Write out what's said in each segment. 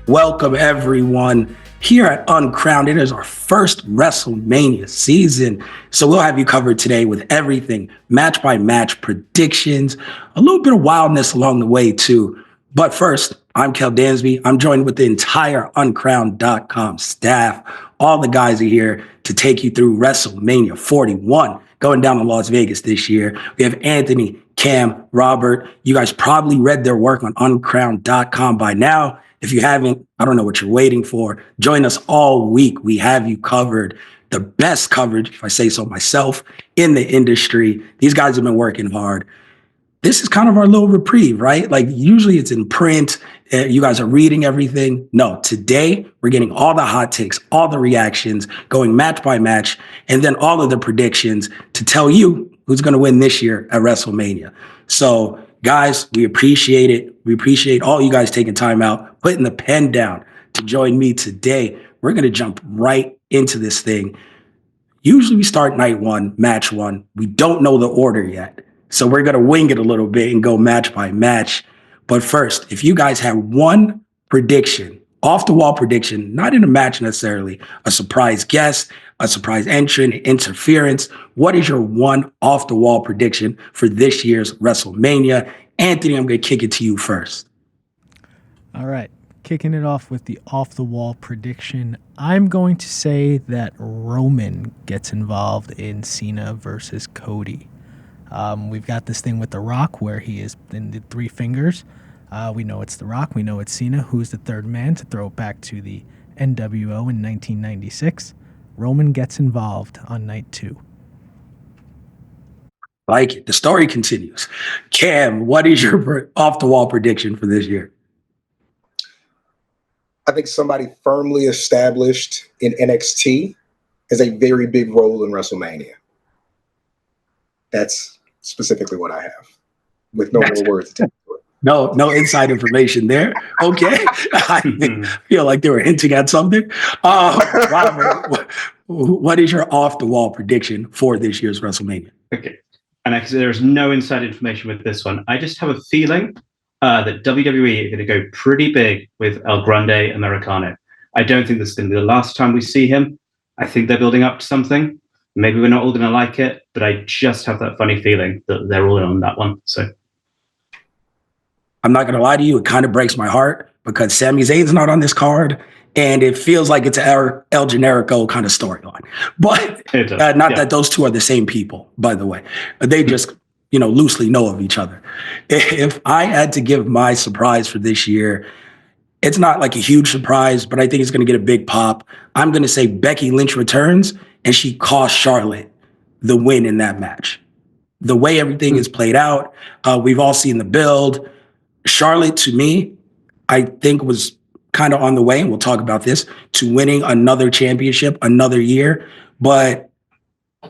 Welcome, everyone. Here at Uncrowned, it is our first WrestleMania season. So we'll have you covered today with everything, match by match predictions, a little bit of wildness along the way too. But first, I'm Kel Dansby. I'm joined with the entire Uncrowned.com staff. All the guys are here to take you through WrestleMania 41, going down to Las Vegas this year. We have Anthony, Cam, Robert. You guys probably read their work on Uncrowned.com by now. If you haven't, I don't know what you're waiting for. Join us all week. We have you covered. The best coverage, if I say so myself, in the industry. These guys have been working hard. This is kind of our little reprieve, right? Like usually it's in print. You guys are reading everything. No, today we're getting all the hot takes, all the reactions, going match by match, and then all of the predictions to tell you who's going to win this year at WrestleMania. So guys, we appreciate it. We appreciate all you guys taking time out, putting the pen down to join me today. We're going to jump right into this thing. Usually we start night one, match one. We don't know the order yet. So we're going to wing it a little bit and go match by match. But first, if you guys have one prediction, off the wall prediction, not in a match necessarily, a surprise guest, a surprise entrant, interference, what is your one off the wall prediction for this year's WrestleMania? Anthony, I'm going to kick it to you first. All right. Kicking it off with the off the wall prediction. I'm going to say that Roman gets involved in Cena versus Cody. We've got this thing with The Rock where he is in the three fingers. We know it's The Rock. We know it's Cena. Who's the third man to throw it back to the NWO in 1996? Roman gets involved on night two. Like it. The story continues. Cam, what is your off-the-wall prediction for this year? I think somebody firmly established in NXT has a very big role in WrestleMania. That's specifically what I have, with no more words attached to it. No inside information there. Okay. I feel like they were hinting at something. Robert, what is your off-the-wall prediction for this year's WrestleMania? Okay. And actually, there's no inside information with this one. I just have a feeling that WWE are going to go pretty big with El Grande Americano. I don't think this is going to be the last time we see him. I think they're building up to something. Maybe we're not all going to like it, but I just have that funny feeling that they're all in on that one. So I'm not going to lie to you. It kind of breaks my heart because Sami Zayn's not on this card. And it feels like it's an El Generico kind of storyline. But not that those two are the same people, by the way. They just, loosely know of each other. If I had to give my surprise for this year, it's not like a huge surprise, but I think it's going to get a big pop. I'm going to say Becky Lynch returns and she cost Charlotte the win in that match. The way everything is played out, we've all seen the build. Charlotte, to me, I think was kind of on the way, and we'll talk about this, to winning another championship, another year. But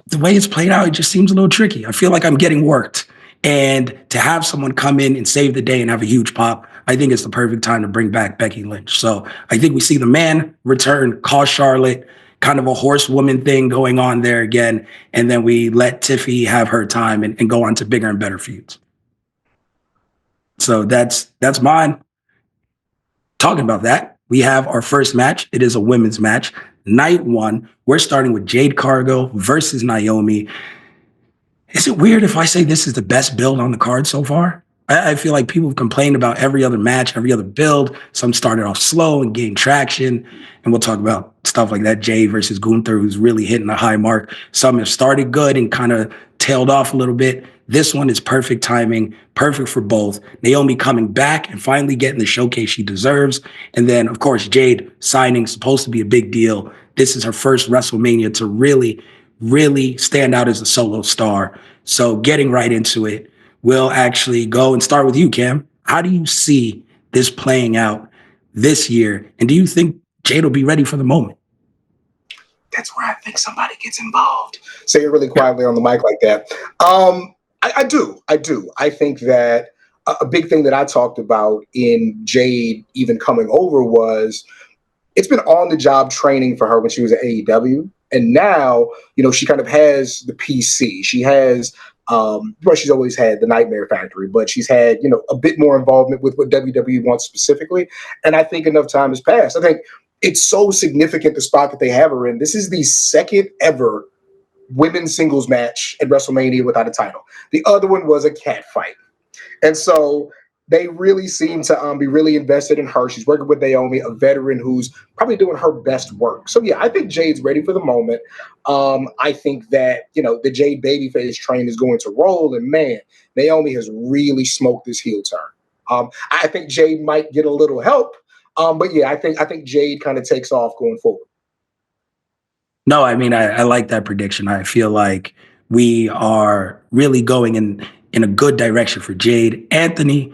the way it's played out, it just seems a little tricky. I feel like I'm getting worked. And to have someone come in and save the day and have a huge pop, I think it's the perfect time to bring back Becky Lynch. So I think we see the man return, call Charlotte, kind of a horsewoman thing going on there again. And then we let Tiffy have her time and go on to bigger and better feuds. So that's mine. Talking about that, we have our first match. It is a women's match. Night one, we're starting with Jade Cargill versus Naomi. Is it weird if I say this is the best build on the card so far? I feel like people have complained about every other match, every other build. Some started off slow and gained traction. And we'll talk about stuff like that. Jey versus Gunther, who's really hitting a high mark. Some have started good and kind of tailed off a little bit. This one is perfect timing, perfect for both. Naomi coming back and finally getting the showcase she deserves. And then, of course, Jade signing, supposed to be a big deal. This is her first WrestleMania to really stand out as a solo star. So getting right into it, we'll actually go and start with you, Cam. How do you see this playing out this year? And do you think Jade will be ready for the moment? That's where I think somebody gets involved. Say it really quietly on the mic like that. I do. I think that a big thing that I talked about in Jade even coming over was it's been on-the-job training for her when she was at AEW. And now, she kind of has the PC. She has Well, she's always had the Nightmare Factory, but she's had, a bit more involvement with what WWE wants specifically. And I think enough time has passed. I think it's so significant, the spot that they have her in. This is the second ever women's singles match at WrestleMania without a title. The other one was a cat fight. And so they really seem to be really invested in her. She's working with Naomi, a veteran who's probably doing her best work. So, yeah, I think Jade's ready for the moment. I think that, the Jade babyface train is going to roll. And, man, Naomi has really smoked this heel turn. I think Jade might get a little help. But, yeah, I think Jade kind of takes off going forward. No, I mean, I like that prediction. I feel like we are really going in a good direction for Jade. Anthony,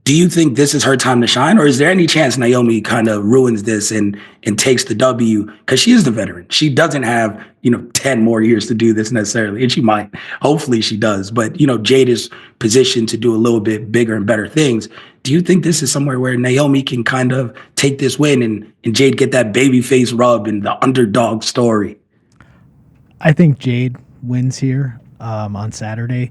do you think this is her time to shine, or is there any chance Naomi kind of ruins this and takes the W? Because she is the veteran. She doesn't have 10 more years to do this necessarily, and she might. Hopefully, she does. But Jade is positioned to do a little bit bigger and better things. Do you think this is somewhere where Naomi can kind of take this win and Jade get that babyface rub and the underdog story? I think Jade wins here on Saturday.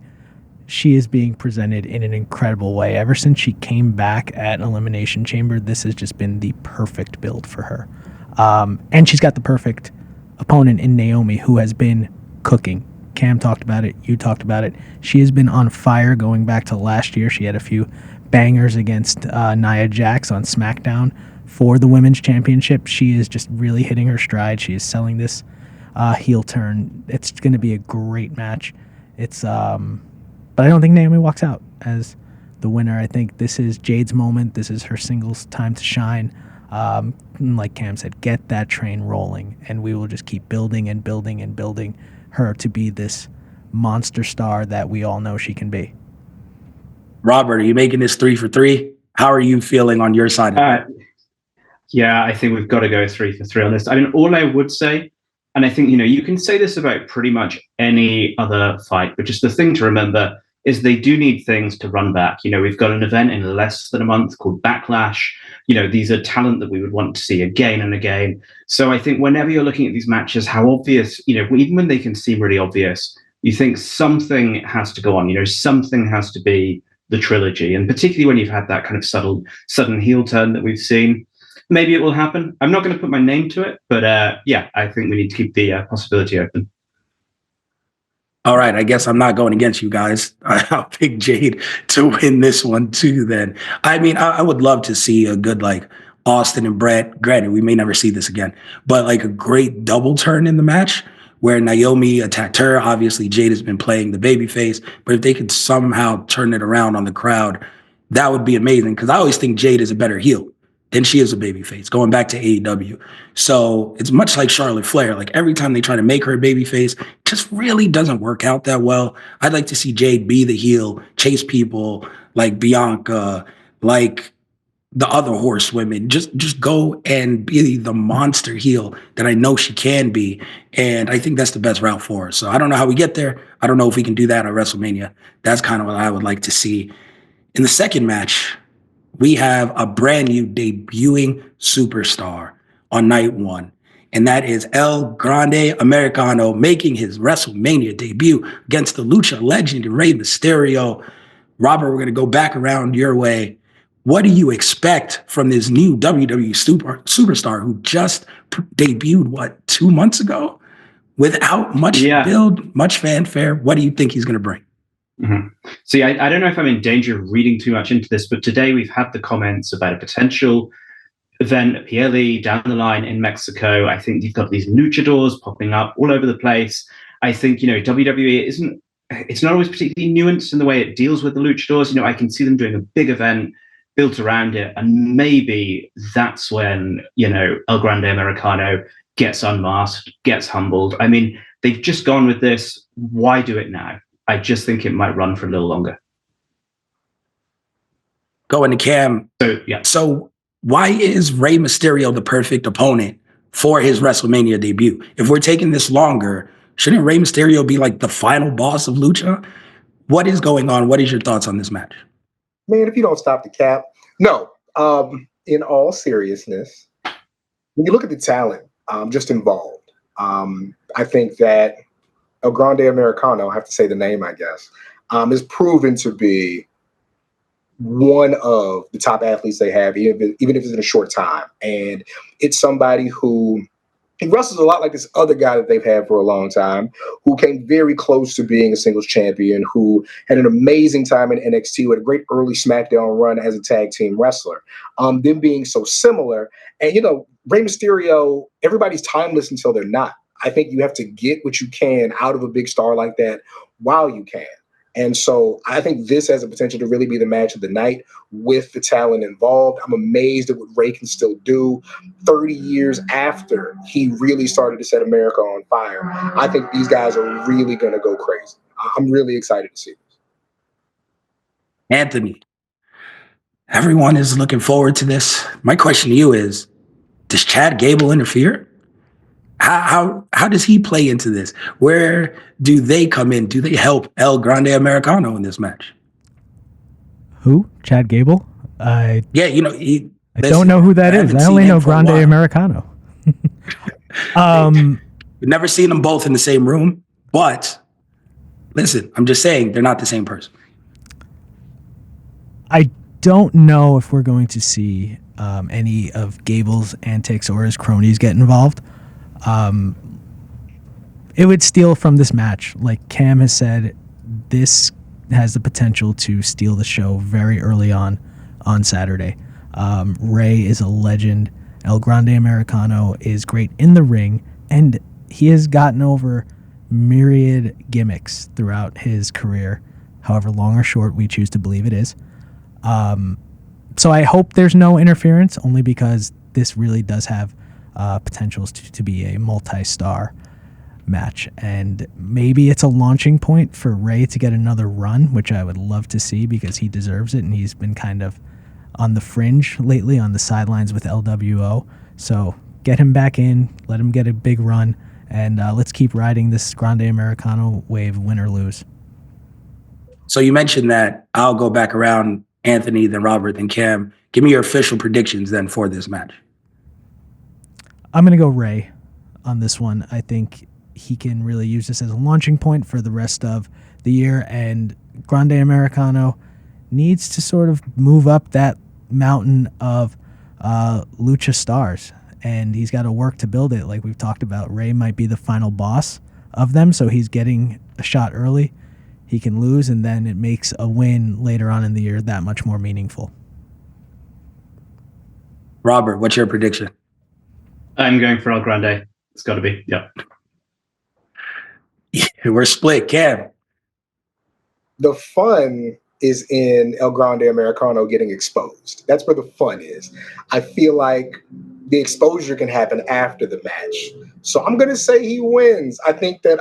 She is being presented in an incredible way. Ever since she came back at Elimination Chamber, this has just been the perfect build for her. And she's got the perfect opponent in Naomi, who has been cooking. Cam talked about it. You talked about it. She has been on fire going back to last year. She had a few bangers against Nia Jax on SmackDown for the Women's Championship. She is just really hitting her stride. She is selling this heel turn. It's going to be a great match. But I don't think Naomi walks out as the winner. I think this is Jade's moment. This is her singles time to shine. Like Cam said, get that train rolling, and we will just keep building and building and building her to be this monster star that we all know she can be. Robert, are you making this 3 for 3? How are you feeling on your side of that? Yeah, I think we've got to go 3 for 3 on this. I mean, all I would say, and I think, you can say this about pretty much any other fight, but just the thing to remember is they do need things to run back. We've got an event in less than a month called Backlash. These are talent that we would want to see again and again. So I think whenever you're looking at these matches, how obvious, even when they can seem really obvious, you think something has to go on, something has to be the trilogy. And particularly when you've had that kind of sudden heel turn that we've seen, maybe it will happen. I'm not going to put my name to it, but yeah, I think we need to keep the possibility open. All right, I guess I'm not going against you guys. I'll pick Jade to win this one too then. I mean, I would love to see a good Austin and Brett. Granted, we may never see this again, but a great double turn in the match where Naomi attacked her. Obviously, Jade has been playing the babyface, but if they could somehow turn it around on the crowd, that would be amazing, because I always think Jade is a better heel than she is a babyface, going back to AEW. So it's much like Charlotte Flair. Every time they try to make her a babyface, it just really doesn't work out that well. I'd like to see Jade be the heel, chase people like Bianca, like the other horsewomen. Just go and be the monster heel that I know she can be. And I think that's the best route for her. So I don't know how we get there. I don't know if we can do that at WrestleMania. That's kind of what I would like to see. In the second match, we have a brand new debuting superstar on night one, and that is El Grande Americano making his WrestleMania debut against the Lucha legend Rey Mysterio. Robert, we're going to go back around your way. What do you expect from this new WWE superstar who just debuted, 2 months ago? Without much build, much fanfare, what do you think he's going to bring? Mm-hmm. See, I don't know if I'm in danger of reading too much into this, but today we've had the comments about a potential event at PLE down the line in Mexico. I think you've got these luchadors popping up all over the place. I think, WWE it's not always particularly nuanced in the way it deals with the luchadors. I can see them doing a big event built around it, and maybe that's when, El Grande Americano gets unmasked, gets humbled. I mean, they've just gone with this. Why do it now? I just think it might run for a little longer. Going to Cam. So why is Rey Mysterio the perfect opponent for his WrestleMania debut? If we're taking this longer, shouldn't Rey Mysterio be the final boss of Lucha? What is going on? What is your thoughts on this match? Man, if you don't stop the cap. No, in all seriousness, when you look at the talent just involved, I think that El Grande Americano, I have to say the name, I guess, is proven to be one of the top athletes they have, even if it's in a short time. And it's somebody who he wrestles a lot like this other guy that they've had for a long time, who came very close to being a singles champion, who had an amazing time in NXT, who had a great early SmackDown run as a tag team wrestler. Them being so similar. And, Rey Mysterio, everybody's timeless until they're not. I think you have to get what you can out of a big star like that while you can. And so I think this has a potential to really be the match of the night with the talent involved. I'm amazed at what Rey can still do 30 years after he really started to set America on fire. I think these guys are really going to go crazy. I'm really excited to see this. Anthony, everyone is looking forward to this. My question to you is, does Chad Gable interfere? How does he play into this? Where do they come in? Do they help El Grande Americano in this match? Who? Chad Gable? I don't know who that is. I only know Grande Americano. We've never seen them both in the same room, but listen, I'm just saying they're not the same person. I don't know if we're going to see any of Gable's antics or his cronies get involved. It would steal from this match. Like Cam has said, this has the potential to steal the show very early on Saturday. Rey is a legend. El Grande Americano is great in the ring, and he has gotten over myriad gimmicks throughout his career, however long or short we choose to believe it is. So I hope there's no interference, only because this really does have potentials to be a multi-star match, and maybe it's a launching point for Rey to get another run, which I would love to see because he deserves it, and he's been kind of on the fringe lately, on the sidelines with LWO. So get him back in, let him get a big run, and let's keep riding this Grande Americano wave, win or lose. So you mentioned that. I'll go back around, Anthony, then Robert, then Cam. Give me your official predictions then for this match. I'm going to go Rey on this one. I think he can really use this as a launching point for the rest of the year, and Grande Americano needs to sort of move up that mountain of lucha stars, and he's got to work to build it. Like we've talked about, Rey might be the final boss of them, so he's getting a shot early. He can lose, and then it makes a win later on in the year that much more meaningful. Robert, what's your prediction? I'm going for El Grande. It's got to be. Yep. We're split. Cam? The fun is in El Grande Americano getting exposed. That's where the fun is. I feel like the exposure can happen after the match. So I'm going to say he wins. I think that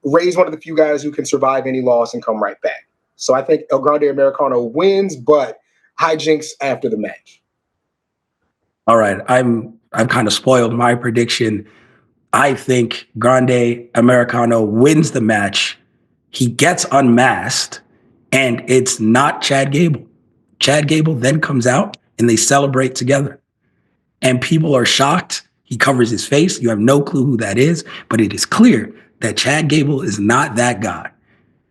Rey's one of the few guys who can survive any loss and come right back. So I think El Grande Americano wins, but hijinks after the match. All right. I've kind of spoiled my prediction. I think Grande Americano wins the match. He gets unmasked, and it's not Chad Gable. Chad Gable then comes out, and they celebrate together. And people are shocked. He covers his face. You have no clue who that is, but it is clear that Chad Gable is not that guy.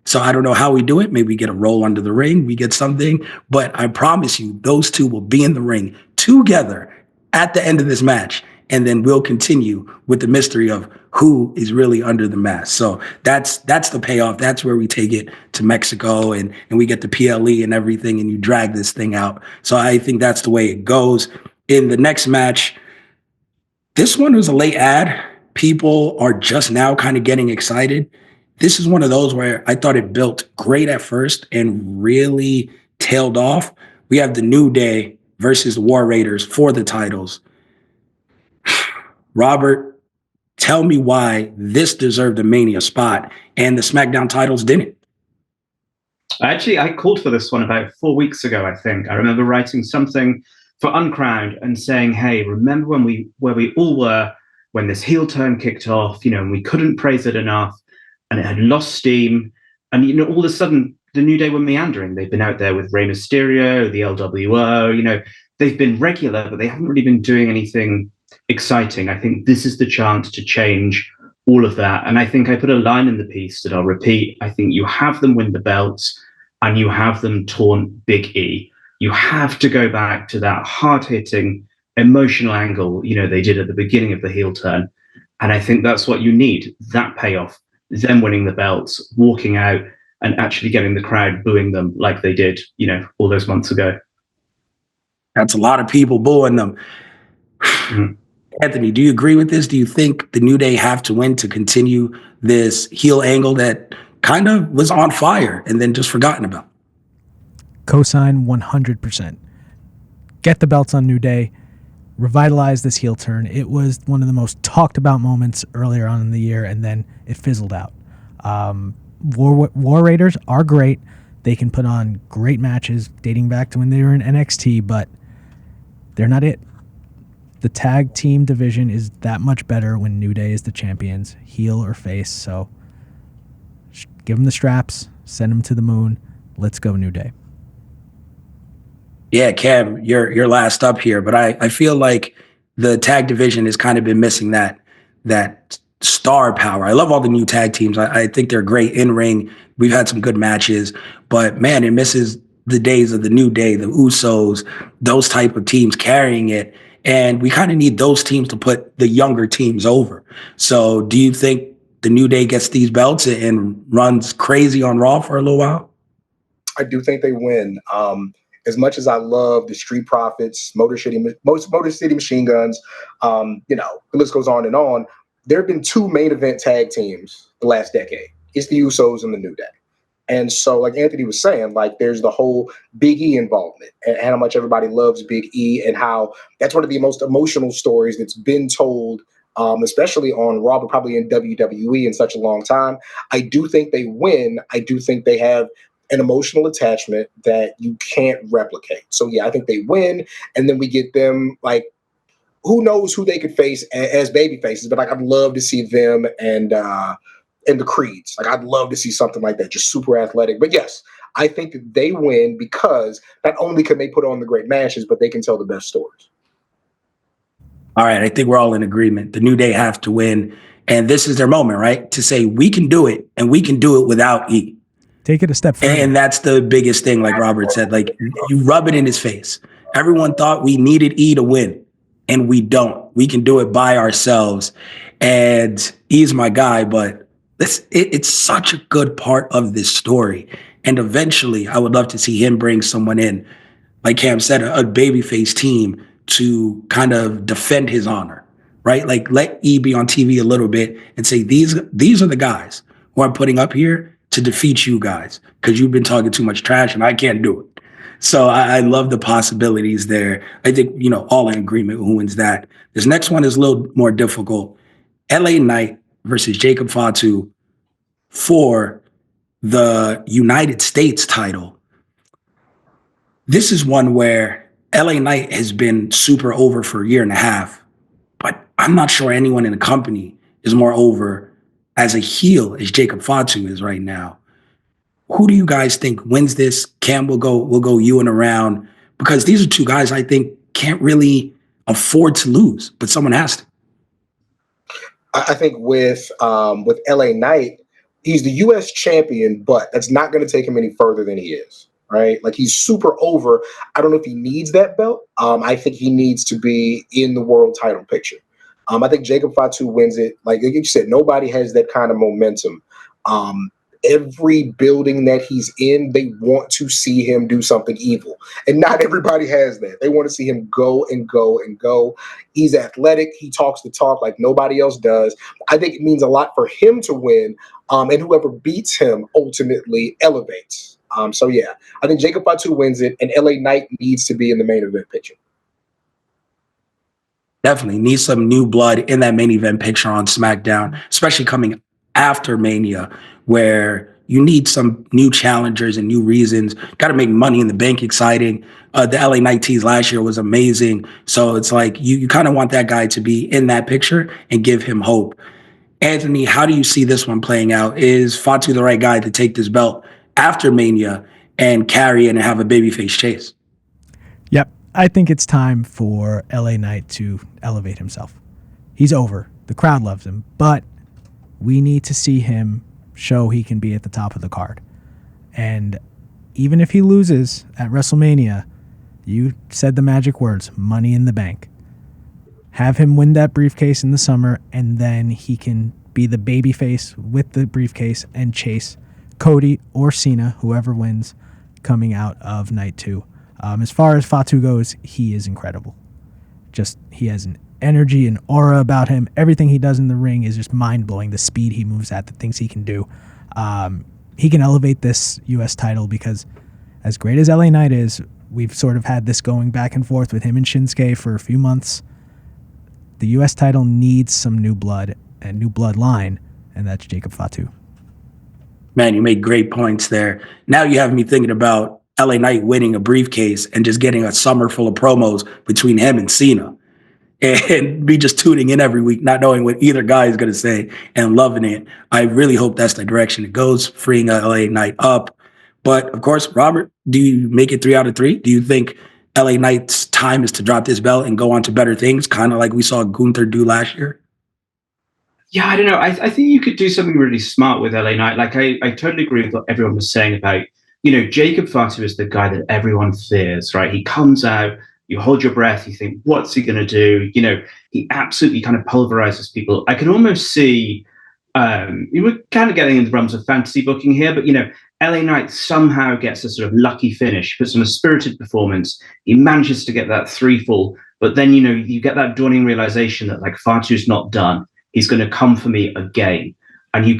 So I don't know how we do it. Maybe we get a roll under the ring. We get something. But I promise you, those two will be in the ring together at the end of this match. And then we'll continue with the mystery of who is really under the mask. So that's the payoff. That's where we take it to Mexico and we get the PLE and everything, and you drag this thing out. So I think that's the way it goes. In the next match, this one was a late ad. People are just now kind of getting excited. This is one of those where I thought it built great at first and really tailed off. We have the New Day versus the War Raiders for the titles. Robert, tell me why this deserved a Mania spot and the SmackDown titles didn't. Actually, I called for this one about 4 weeks ago, I think. I remember writing something for Uncrowned and saying, hey, remember where we all were when this heel turn kicked off, and we couldn't praise it enough, and it had lost steam. And, all of a sudden, the New Day were meandering. They've been out there with Rey Mysterio, the LWO, they've been regular, but they haven't really been doing anything exciting. I think this is the chance to change all of that. And I think I put a line in the piece that I'll repeat. I think you have them win the belts and you have them taunt Big E. You have to go back to that hard-hitting, emotional angle, they did at the beginning of the heel turn. And I think that's what you need, that payoff, them winning the belts, walking out and actually getting the crowd booing them like they did, all those months ago. That's a lot of people booing them. Mm-hmm. Anthony, do you agree with this? Do you think the New Day have to win to continue this heel angle that kind of was on fire and then just forgotten about? Cosign 100%. Get the belts on New Day. Revitalize this heel turn. It was one of the most talked about moments earlier on in the year, and then it fizzled out. War Raiders are great. They can put on great matches dating back to when they were in NXT, but they're not it. The tag team division is that much better when New Day is the champions, heel or face. So give them the straps, send them to the moon. Let's go, New Day. Yeah, Cam, you're last up here, but I feel like the tag division has kind of been missing that star power. I love all the new tag teams. I think they're great in ring. We've had some good matches, but man, it misses the days of the New Day, the Usos, those type of teams carrying it. And we kind of need those teams to put the younger teams over. So do you think the New Day gets these belts and runs crazy on Raw for a little while? I do think they win. As much as I love the Street Profits, Motor City Machine Guns, the list goes on and on. There have been two main event tag teams the last decade. It's the Usos and the New Day. And so, like Anthony was saying, like there's the whole Big E involvement and how much everybody loves Big E and how that's one of the most emotional stories that's been told, especially on Raw, but probably in WWE in such a long time. I do think they win. I do think they have an emotional attachment that you can't replicate. So, yeah, I think they win. And then we get them, like, who knows who they could face as baby faces, but like I'd love to see them and the Creeds. Like I'd love to see something like that, just super athletic. But yes, I think that they win because not only can they put on the great matches, but they can tell the best stories. All right, I think we're all in agreement. The New Day have to win, and this is their moment, right? To say we can do it, and we can do it without E. Take it a step further. And that's the biggest thing, like Robert said, like you rub it in his face. Everyone thought we needed E to win, and we don't. We can do it by ourselves. And E's my guy, but it's such a good part of this story. And eventually, I would love to see him bring someone in, like Cam said, a babyface team to kind of defend his honor, right? Like let E be on TV a little bit and say, these are the guys who I'm putting up here to defeat you guys because you've been talking too much trash and I can't do it. So I love the possibilities there. I think, all in agreement who wins that. This next one is a little more difficult. LA Knight versus Jacob Fatu for the United States title. This is one where LA Knight has been super over for a year and a half, but I'm not sure anyone in the company is more over as a heel as Jacob Fatu is right now. Who do you guys think wins this? Cam, we'll go you and around because these are two guys I think can't really afford to lose, but someone has to. I think with LA Knight, he's the U.S. champion, but that's not going to take him any further than he is, right? Like he's super over. I don't know if he needs that belt. I think he needs to be in the world title picture. I think Jacob Fatu wins it. Like you said, nobody has that kind of momentum. Every building that he's in, they want to see him do something evil. And not everybody has that. They want to see him go and go and go. He's athletic. He talks the talk like nobody else does. I think it means a lot for him to win. And whoever beats him ultimately elevates. So, yeah, I think Jacob Fatu wins it, and LA Knight needs to be in the main event picture. Definitely needs some new blood in that main event picture on SmackDown, especially coming after Mania, where you need some new challengers and new reasons. Got to make Money in the Bank exciting. The LA Knight tease last year was amazing. So it's like you kind of want that guy to be in that picture and give him hope. Anthony, how do you see this one playing out? Is Fatu the right guy to take this belt after Mania and carry it and have a babyface chase? Yep. I think it's time for LA Knight to elevate himself. He's over. The crowd loves him, but We need to see him show he can be at the top of the card. And even if he loses at WrestleMania, you said the magic words, Money in the Bank. Have him win that briefcase in the summer, and then he can be the babyface with the briefcase and chase Cody or Cena, whoever wins, coming out of night 2. As far as Fatu goes, he is incredible. He has an energy and aura about him. Everything he does in the ring is just mind-blowing. The speed he moves at, the things he can do. He can elevate this U.S. title because as great as LA Knight is, we've sort of had this going back and forth with him and Shinsuke for a few months. The U.S. title needs some new blood and new bloodline, and that's Jacob Fatu. Man, you made great points there. Now you have me thinking about LA Knight winning a briefcase and just getting a summer full of promos between him and Cena. And me just tuning in every week, not knowing what either guy is going to say and loving it. I really hope that's the direction it goes, freeing LA Knight up. But of course, Robert, do you make it 3 out of 3? Do you think LA Knight's time is to drop this belt and go on to better things, kind of like we saw Gunther do last year? Yeah, I don't know. I think you could do something really smart with LA Knight. Like, I totally agree with what everyone was saying about, Jacob Fatu is the guy that everyone fears, right? He comes out, you hold your breath, you think, what's he going to do? He absolutely kind of pulverizes people. I can almost see, we're kind of getting into the realms of fantasy booking here, but, LA Knight somehow gets a sort of lucky finish, puts on a spirited performance. He manages to get that 3-fall, but then, you get that dawning realization that, like, Fatu's not done. He's going to come for me again. And you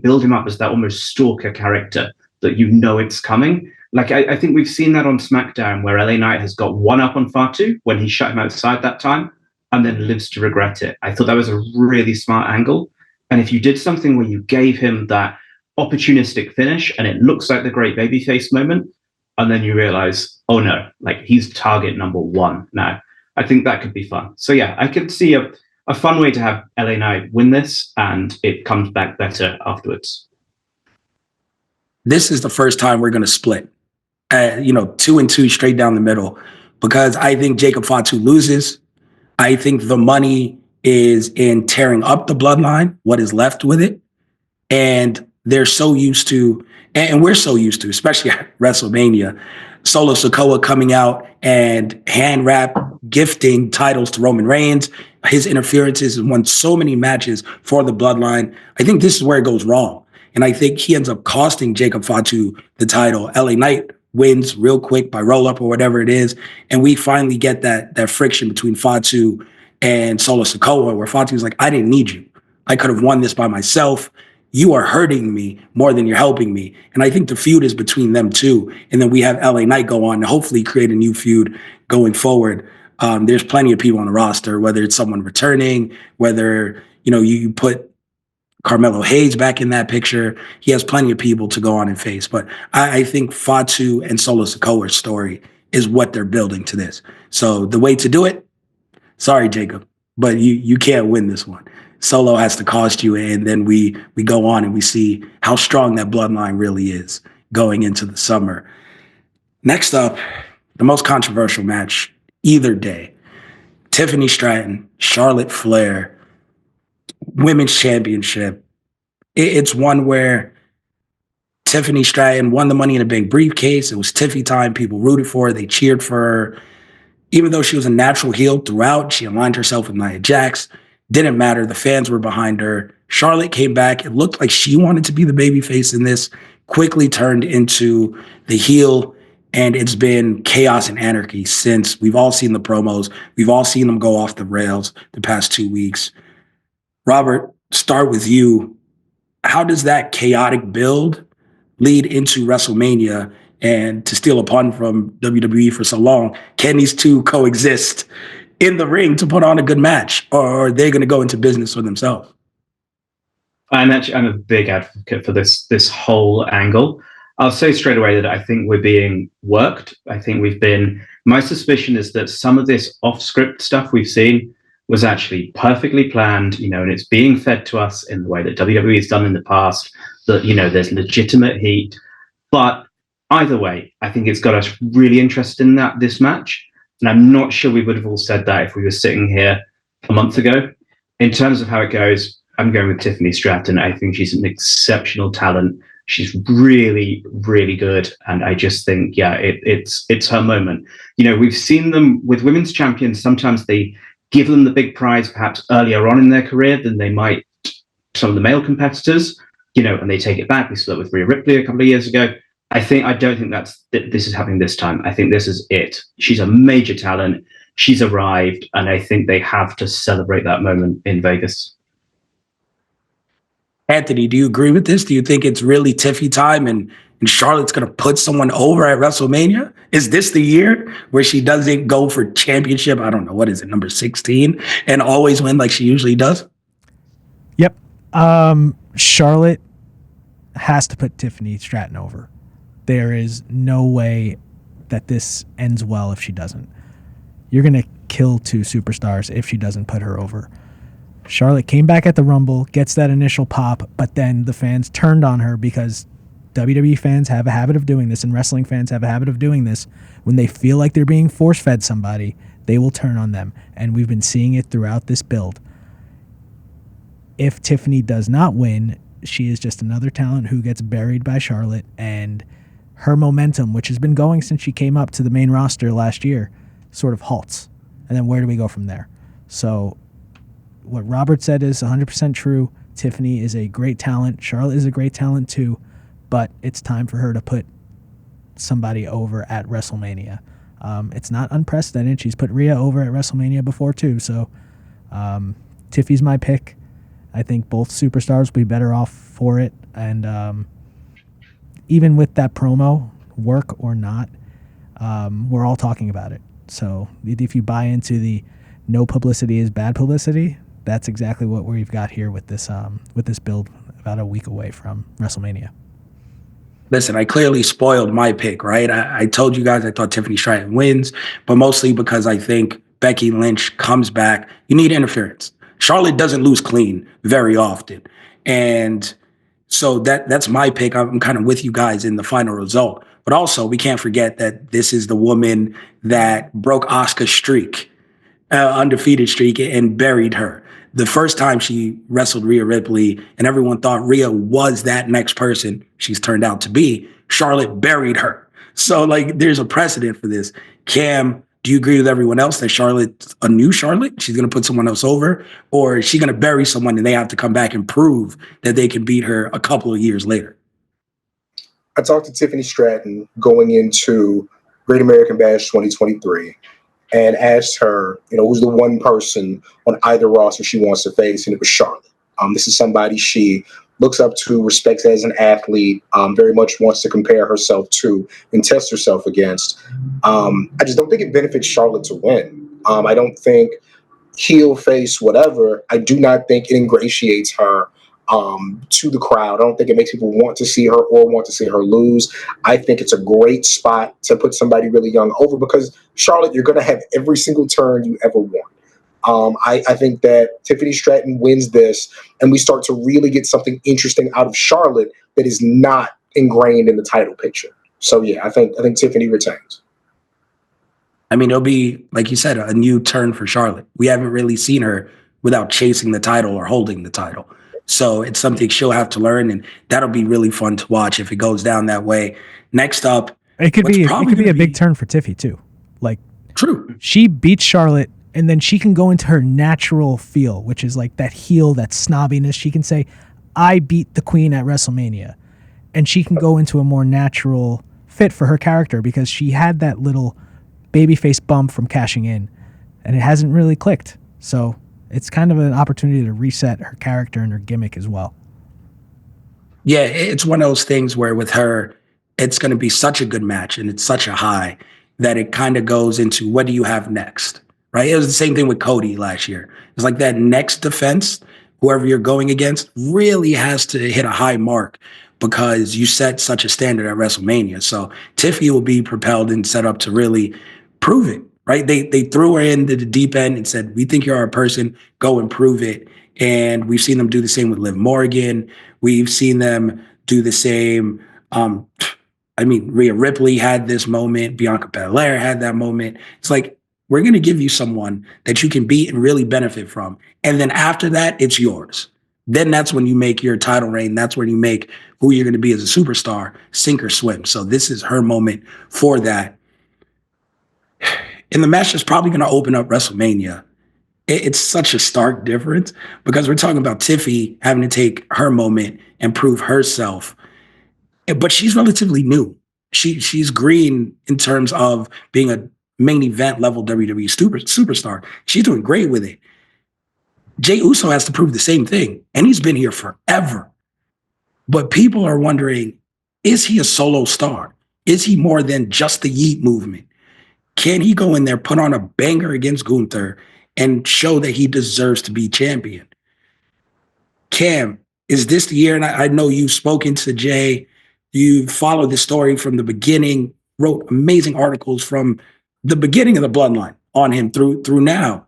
build him up as that almost stalker character that it's coming. Like, I think we've seen that on SmackDown where LA Knight has got one up on Fatu when he shut him outside that time and then lives to regret it. I thought that was a really smart angle. And if you did something where you gave him that opportunistic finish and it looks like the great babyface moment, and then you realize, oh no, like he's target number 1 now. I think that could be fun. So yeah, I could see a fun way to have LA Knight win this and it comes back better afterwards. This is the first time we're going to split. 2 and 2 straight down the middle, because I think Jacob Fatu loses. I think the money is in tearing up the bloodline, what is left with it. And they're so used to, and we're so used to, especially at WrestleMania, Solo Sikoa coming out and hand wrap gifting titles to Roman Reigns. His interferences and won so many matches for the bloodline. I think this is where it goes wrong. And I think he ends up costing Jacob Fatu the title. LA Knight wins real quick by roll-up or whatever it is. And we finally get that friction between Fatu and Solo Sikoa, where Fatu's like, I didn't need you. I could have won this by myself. You are hurting me more than you're helping me. And I think the feud is between them two. And then we have LA Knight go on and hopefully create a new feud going forward. There's plenty of people on the roster, whether it's someone returning, whether, you put Carmelo Hayes back in that picture. He has plenty of people to go on and face. But I think Fatu and Solo Sikoa's story is what they're building to this. So the way to do it, sorry, Jacob, but you can't win this one. Solo has to cost you, and then we go on and we see how strong that bloodline really is going into the summer. Next up, the most controversial match either day. Tiffany Stratton, Charlotte Flair, Women's Championship. It's one where Tiffany Stratton won the Money in the Bank briefcase. It was Tiffy time. People rooted for her. They cheered for her. Even though she was a natural heel throughout, she aligned herself with Nia Jax. Didn't matter. The fans were behind her. Charlotte came back. It looked like she wanted to be the babyface in this, quickly turned into the heel, and it's been chaos and anarchy since. We've all seen the promos. We've all seen them go off the rails the past 2 weeks. Robert, start with you. How does that chaotic build lead into WrestleMania? And to steal a pun from WWE for so long, can these two coexist in the ring to put on a good match, or are they going to go into business for themselves? I'm a big advocate for this whole angle. I'll say straight away that I think we're being worked. I think my suspicion is that some of this off-script stuff we've seen was actually perfectly planned, and it's being fed to us in the way that WWE has done in the past, that, there's legitimate heat. But either way, I think it's got us really interested in this match. And I'm not sure we would have all said that if we were sitting here a month ago. In terms of how it goes, I'm going with Tiffany Stratton. I think she's an exceptional talent. She's really, really good, and I just think, yeah, it's her moment. You know, we've seen them with women's champions. Sometimes they give them the big prize perhaps earlier on in their career than they might some of the male competitors. You know, and they take it back. We saw that with Rhea Ripley a couple of years ago. I don't think this is happening this time. I think this is it. She's a major talent. She's arrived, and I think they have to celebrate that moment in Vegas. Anthony, do you agree with this? Do you think it's really Tiffy time and Charlotte's going to put someone over at WrestleMania? Is this the year where she doesn't go for championship? I don't know. What is it, number 16? And always win like she usually does? Yep. Charlotte has to put Tiffany Stratton over. There is no way that this ends well if she doesn't. You're going to kill two superstars if she doesn't put her over. Charlotte came back at the Rumble, gets that initial pop, but then the fans turned on her because WWE fans have a habit of doing this, and wrestling fans have a habit of doing this. When they feel like they're being force-fed somebody, they will turn on them, and we've been seeing it throughout this build. If Tiffany does not win, she is just another talent who gets buried by Charlotte, and her momentum, which has been going since she came up to the main roster last year, sort of halts. And then where do we go from there? So what Robert said is 100% true. Tiffany is a great talent. Charlotte is a great talent too, but it's time for her to put somebody over at WrestleMania. It's not unprecedented. She's put Rhea over at WrestleMania before too. So Tiffy's my pick. I think both superstars will be better off for it. And even with that promo, work or not, we're all talking about it. So if you buy into the no publicity is bad publicity, that's exactly what we've got here with this build about a week away from WrestleMania. Listen, I clearly spoiled my pick, right? I told you guys I thought Tiffany Stratton wins, but mostly because I think Becky Lynch comes back. You need interference. Charlotte doesn't lose clean very often. And so that's my pick. I'm kind of with you guys in the final result. But also, we can't forget that this is the woman that broke Asuka's streak, undefeated streak, and buried her. The first time she wrestled Rhea Ripley, and everyone thought Rhea was that next person she's turned out to be, Charlotte buried her. So, like, there's a precedent for this. Cam, do you agree with everyone else that Charlotte's a new Charlotte? She's going to put someone else over? Or is she going to bury someone and they have to come back and prove that they can beat her a couple of years later? I talked to Tiffany Stratton going into Great American Bash 2023 and asked her, who's the one person on either roster she wants to face, and it was Charlotte. This is somebody she looks up to, respects as an athlete, very much wants to compare herself to and test herself against. I just don't think it benefits Charlotte to win. I don't think heel, face, whatever, I do not think it ingratiates her to the crowd. I don't think it makes people want to see her or want to see her lose. I think it's a great spot to put somebody really young over because, Charlotte, you're going to have every single turn you ever want. I think that Tiffany Stratton wins this, and we start to really get something interesting out of Charlotte that is not ingrained in the title picture. So, yeah, I think Tiffany retains. I mean, it'll be, like you said, a new turn for Charlotte. We haven't really seen her without chasing the title or holding the title. So it's something she'll have to learn, and that'll be really fun to watch if it goes down that way. Next up, it could be a big turn for Tiffy too. Like, true, she beats Charlotte, and then she can go into her natural feel, which is like that heel, that snobbiness. She can say, "I beat the Queen at WrestleMania," and she can go into a more natural fit for her character because she had that little babyface bump from cashing in, and it hasn't really clicked. So it's kind of an opportunity to reset her character and her gimmick as well. Yeah, it's one of those things where with her, it's going to be such a good match and it's such a high that it kind of goes into what do you have next, right? It was the same thing with Cody last year. It's like that next defense, whoever you're going against, really has to hit a high mark because you set such a standard at WrestleMania. So Tiffy will be propelled and set up to really prove it. Right? They threw her into the deep end and said, we think you're our person, go and prove it. And we've seen them do the same with Liv Morgan. We've seen them do the same. Rhea Ripley had this moment. Bianca Belair had that moment. It's like, we're going to give you someone that you can beat and really benefit from. And then after that, it's yours. then that's when you make your title reign. That's when you make who you're going to be as a superstar, sink or swim. So this is her moment for that. And the match is probably going to open up WrestleMania. It's such a stark difference because we're talking about Tiffy having to take her moment and prove herself. But she's relatively new. She's green in terms of being a main event level WWE superstar. She's doing great with it. Jey Uso has to prove the same thing, and he's been here forever. But people are wondering, is he a solo star? Is he more than just the Yeet movement? Can he go in there, put on a banger against Gunther, and show that he deserves to be champion? Cam, is this the year? And I know you've spoken to Jey. You followed the story from the beginning, wrote amazing articles from the beginning of the bloodline on him through now.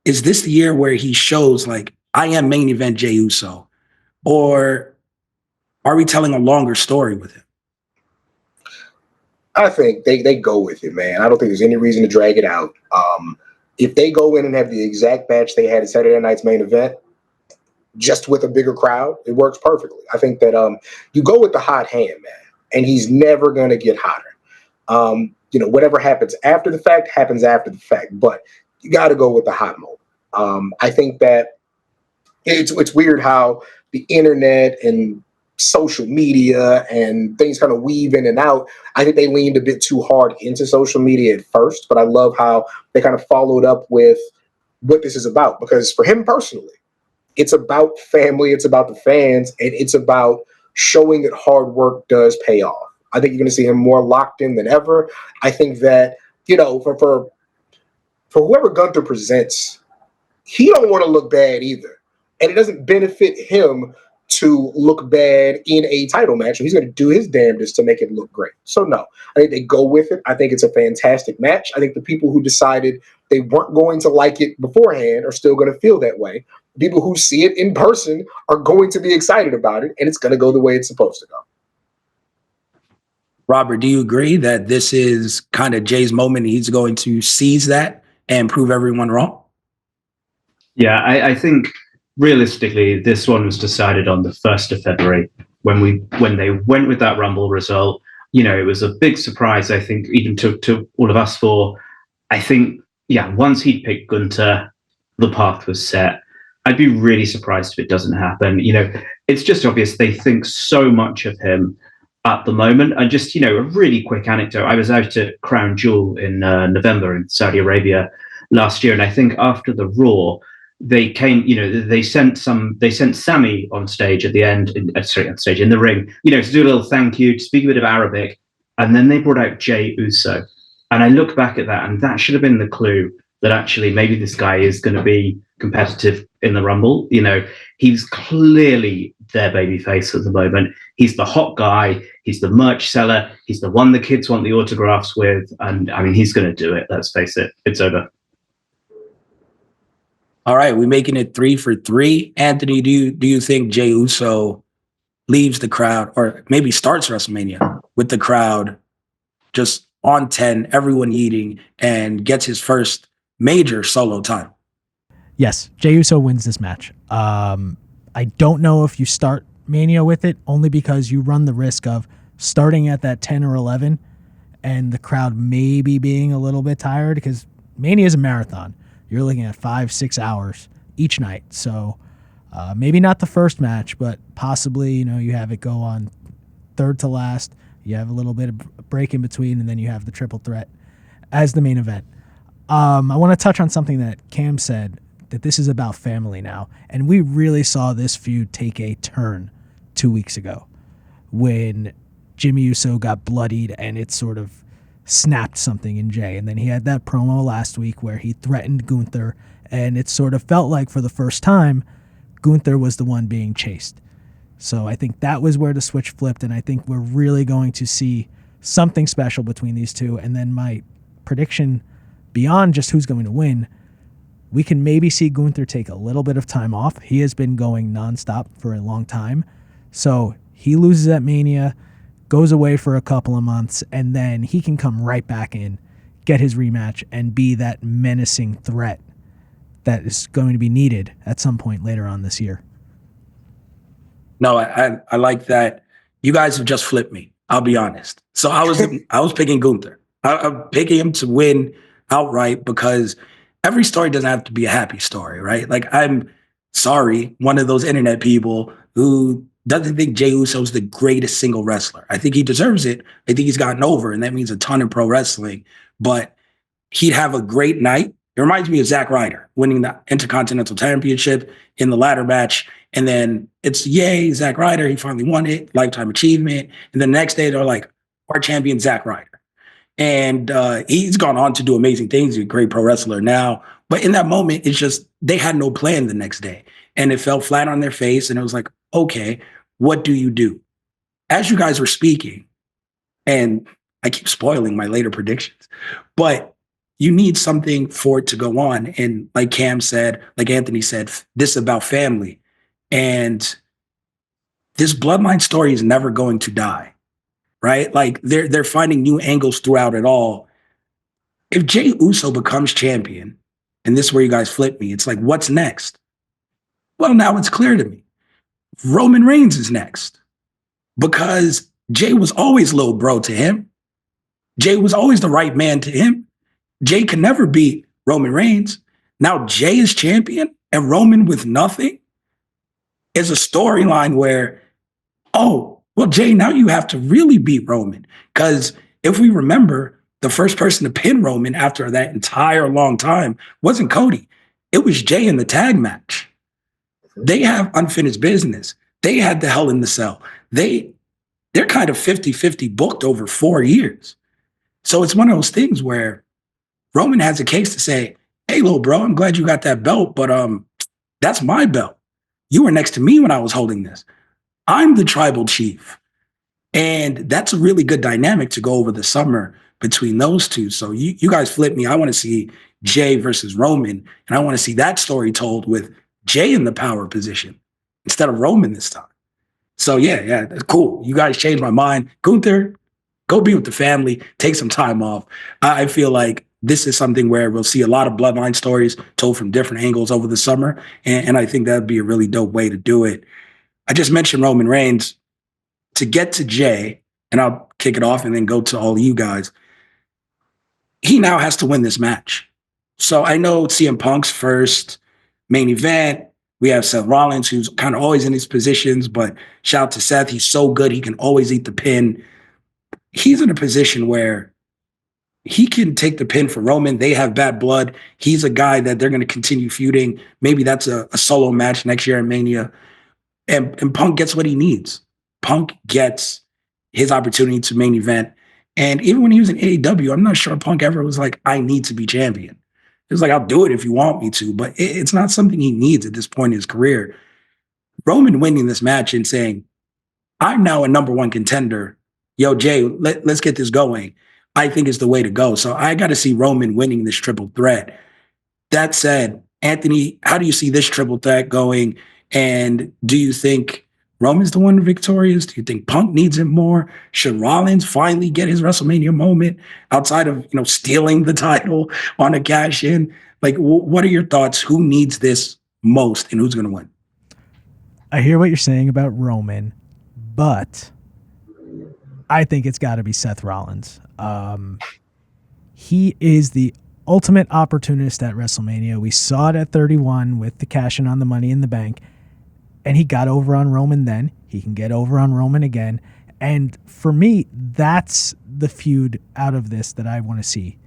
Is this the year where he shows, like, I am main event Jey Uso? Or are we telling a longer story with him? I think they go with it, man. I don't think there's any reason to drag it out. If they go in and have the exact match they had at Saturday night's main event, just with a bigger crowd, it works perfectly. I think that you go with the hot hand, man, and he's never going to get hotter. Whatever happens after the fact happens after the fact, but you got to go with the hot mode. I think that it's weird how the internet and social media and things kind of weave in and out. I think they leaned a bit too hard into social media at first, but I love how they kind of followed up with what this is about. Because for him personally, it's about family, it's about the fans, and it's about showing that hard work does pay off. I think you're going to see him more locked in than ever. I think that, for whoever Gunther presents, he don't want to look bad either. And it doesn't benefit him to look bad in a title match. He's going to do his damnedest to make it look great. So no, I think they go with it. I think it's a fantastic match. I think the people who decided they weren't going to like it beforehand are still going to feel that way. People who see it in person are going to be excited about it, and it's going to go the way it's supposed to go. Robert, do you agree that this is kind of Jey's moment? He's going to seize that and prove everyone wrong? Yeah, I think realistically, this one was decided on the 1st of February when they went with that Rumble result. It was a big surprise, I think, even to all of us four. I think, once he'd picked Gunther, the path was set. I'd be really surprised if it doesn't happen. It's just obvious they think so much of him at the moment. And just, a really quick anecdote. I was out at Crown Jewel in November in Saudi Arabia last year. And I think after the Raw, they came, they sent Sammy on stage at the end, in the ring, to do a little thank you, to speak a bit of Arabic. And then they brought out Jey Uso. And I look back at that, and that should have been the clue that actually maybe this guy is going to be competitive in the Rumble. He's clearly their babyface at the moment. He's the hot guy. He's the merch seller. He's the one the kids want the autographs with. And I mean, he's going to do it. Let's face it. It's over. All right, we're making it 3 for 3. Anthony, do you think Jey Uso leaves the crowd, or maybe starts WrestleMania with the crowd just on 10, everyone eating, and gets his first major solo time? Yes, Jey Uso wins this match. I don't know if you start Mania with it, only because you run the risk of starting at that 10 or 11 and the crowd maybe being a little bit tired, because Mania is a marathon. You're looking at 5-6 hours each night. So maybe not the first match, but possibly, you have it go on third to last. You have a little bit of break in between, and then you have the triple threat as the main event. I want to touch on something that Cam said, that this is about family now. And we really saw this feud take a turn 2 weeks ago when Jimmy Uso got bloodied and it sort of snapped something in Jey. And then he had that promo last week where he threatened Gunther, and it sort of felt like for the first time Gunther was the one being chased. So I think that was where the switch flipped, and I think we're really going to see something special between these two. And then my prediction, beyond just who's going to win, we can maybe see Gunther take a little bit of time off. He has been going nonstop for a long time. So he loses at Mania, goes away for a couple of months, and then he can come right back in, get his rematch, and be that menacing threat that is going to be needed at some point later on this year. No, I like that. You guys have just flipped me. I'll be honest. So I was picking Gunther. I'm picking him to win outright because every story doesn't have to be a happy story, right? Like I'm sorry, one of those internet people who doesn't think Jey Uso is the greatest single wrestler. I think he deserves it. I think he's gotten over, and that means a ton in pro wrestling. But he'd have a great night. It reminds me of Zack Ryder winning the Intercontinental Championship in the ladder match. And then it's yay, Zack Ryder, he finally won it, lifetime achievement. And the next day they're like, our champion, Zack Ryder. And he's gone on to do amazing things. He's a great pro wrestler now. But in that moment, it's just they had no plan the next day. And it fell flat on their face. And it was like, okay, what do you do? As you guys were speaking, and I keep spoiling my later predictions, but you need something for it to go on. And like Cam said, like Anthony said, this is about family. And this bloodline story is never going to die, right? Like they're finding new angles throughout it all. If Jey Uso becomes champion, and this is where you guys flip me, it's like, what's next? Well, now it's clear to me. Roman Reigns is next because Jey was always little bro to him. Jey was always the right man to him. Jey can never beat Roman Reigns. Now Jey is champion and Roman with nothing is a storyline where, oh, well, Jey, now you have to really beat Roman. Because if we remember, the first person to pin Roman after that entire long time wasn't Cody. It was Jey in the tag match. They have unfinished business. They had the Hell in the Cell. They're kind of 50-50 booked over 4 years. So it's one of those things where Roman has a case to say, hey, little bro, I'm glad you got that belt, but that's my belt. You were next to me when I was holding this. I'm the tribal chief. And that's a really good dynamic to go over the summer between those two. So you guys flip me. I want to see Jey versus Roman, and I want to see that story told with Jey in the power position instead of Roman this time. So yeah, that's cool. You guys changed my mind. Gunther, go be with the family, take some time off. I feel like this is something where we'll see a lot of bloodline stories told from different angles over the summer. And I think that'd be a really dope way to do it. I just mentioned Roman Reigns. To get to Jey, and I'll kick it off and then go to all of you guys, he now has to win this match. So I know CM Punk's first main event. We have Seth Rollins, who's kind of always in his positions, but shout out to Seth. He's so good. He can always eat the pin. He's in a position where he can take the pin for Roman. They have bad blood. He's a guy that they're going to continue feuding. Maybe that's a solo match next year in Mania. And Punk gets what he needs. Punk gets his opportunity to main event. And even when he was in AEW, I'm not sure Punk ever was like, I need to be champion. It was like, I'll do it if you want me to, but it's not something he needs at this point in his career. Roman winning this match and saying, I'm now a number one contender. Yo, Jey, let's get this going, I think is the way to go. So I got to see Roman winning this triple threat. That said, Anthony, how do you see this triple threat going? And do you think Roman's the one victorious? Do you think Punk needs it more? Should Rollins finally get his WrestleMania moment outside of, stealing the title on a cash in? Like, what are your thoughts? Who needs this most and who's going to win? I hear what you're saying about Roman, but I think it's got to be Seth Rollins. He is the ultimate opportunist at WrestleMania. We saw it at 31 with the cash in on the Money in the Bank. And he got over on Roman then. He can get over on Roman again. And for me, that's the feud out of this that I want to see.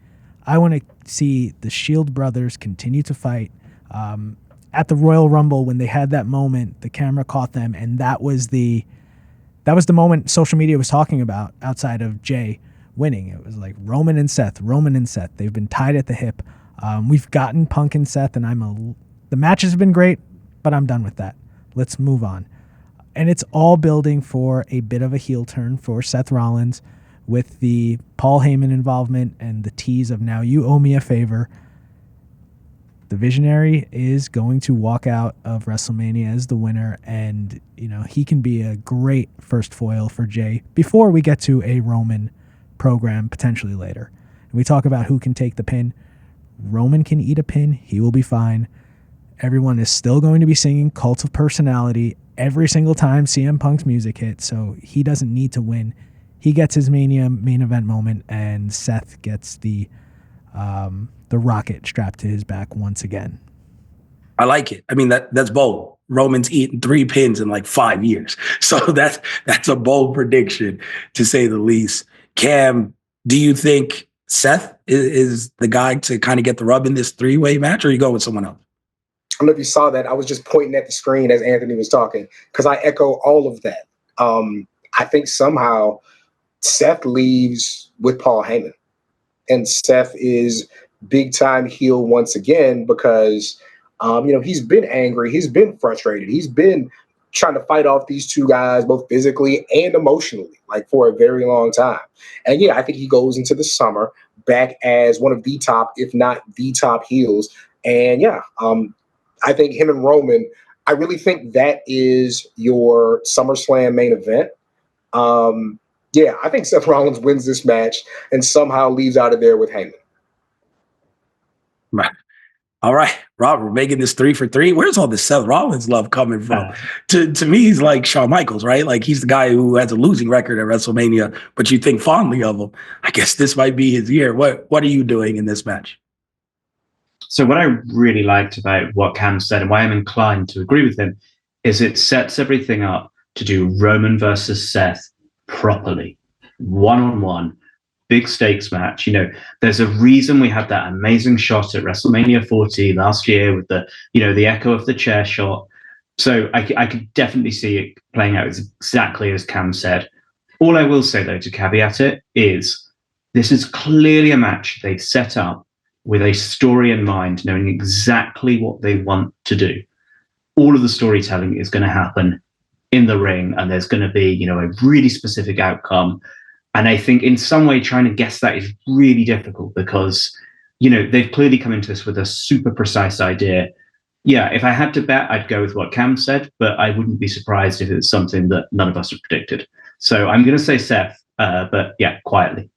I want to see the Shield brothers continue to fight. At the Royal Rumble, when they had that moment, the camera caught them, and that was the moment social media was talking about outside of Jey winning. It was like Roman and Seth. They've been tied at the hip. We've gotten Punk and Seth, and the matches have been great, but I'm done with that. Let's move on. And it's all building for a bit of a heel turn for Seth Rollins with the Paul Heyman involvement and the tease of now you owe me a favor. The Visionary is going to walk out of WrestleMania as the winner, and he can be a great first foil for Jey before we get to a Roman program potentially later. And we talk about who can take the pin. Roman can eat a pin. He will be fine. everyone is still going to be singing Cult of Personality every single time CM Punk's music hits, so he doesn't need to win. He gets his Mania main event moment, and Seth gets the rocket strapped to his back once again. I like it. I mean, that's bold. Roman's eaten 3 pins in like 5 years. So that's a bold prediction, to say the least. Cam, do you think Seth is the guy to kind of get the rub in this 3-way match, or you go with someone else? I don't know if you saw that. I was just pointing at the screen as Anthony was talking, because I echo all of that. I think somehow Seth leaves with Paul Heyman, and Seth is big time heel once again because he's been angry, he's been frustrated, he's been trying to fight off these two guys both physically and emotionally, like, for a very long time. And yeah, I think he goes into the summer back as one of the top, if not the top heels. And yeah, I think him and Roman, I really think that is your SummerSlam main event. Yeah, I think Seth Rollins wins this match and somehow leaves out of there with Heyman. Right. All right, Rob, we're making this 3 for 3. Where's all this Seth Rollins love coming from? To me, he's like Shawn Michaels, right? Like, he's the guy who has a losing record at WrestleMania, but you think fondly of him. I guess this might be his year. What are you doing in this match? So what I really liked about what Cam said, and why I'm inclined to agree with him, is it sets everything up to do Roman versus Seth properly, one-on-one, big stakes match. There's a reason we had that amazing shot at WrestleMania 40 last year with the echo of the chair shot. So I could definitely see it playing out exactly as Cam said. All I will say, though, to caveat it, is this is clearly a match they've set up with a story in mind, knowing exactly what they want to do. All of the storytelling is going to happen in the ring, and there's going to be, a really specific outcome. And I think in some way trying to guess that is really difficult because, they've clearly come into this with a super precise idea. Yeah, if I had to bet, I'd go with what Cam said, but I wouldn't be surprised if it's something that none of us have predicted. So I'm going to say Seth, but yeah, quietly.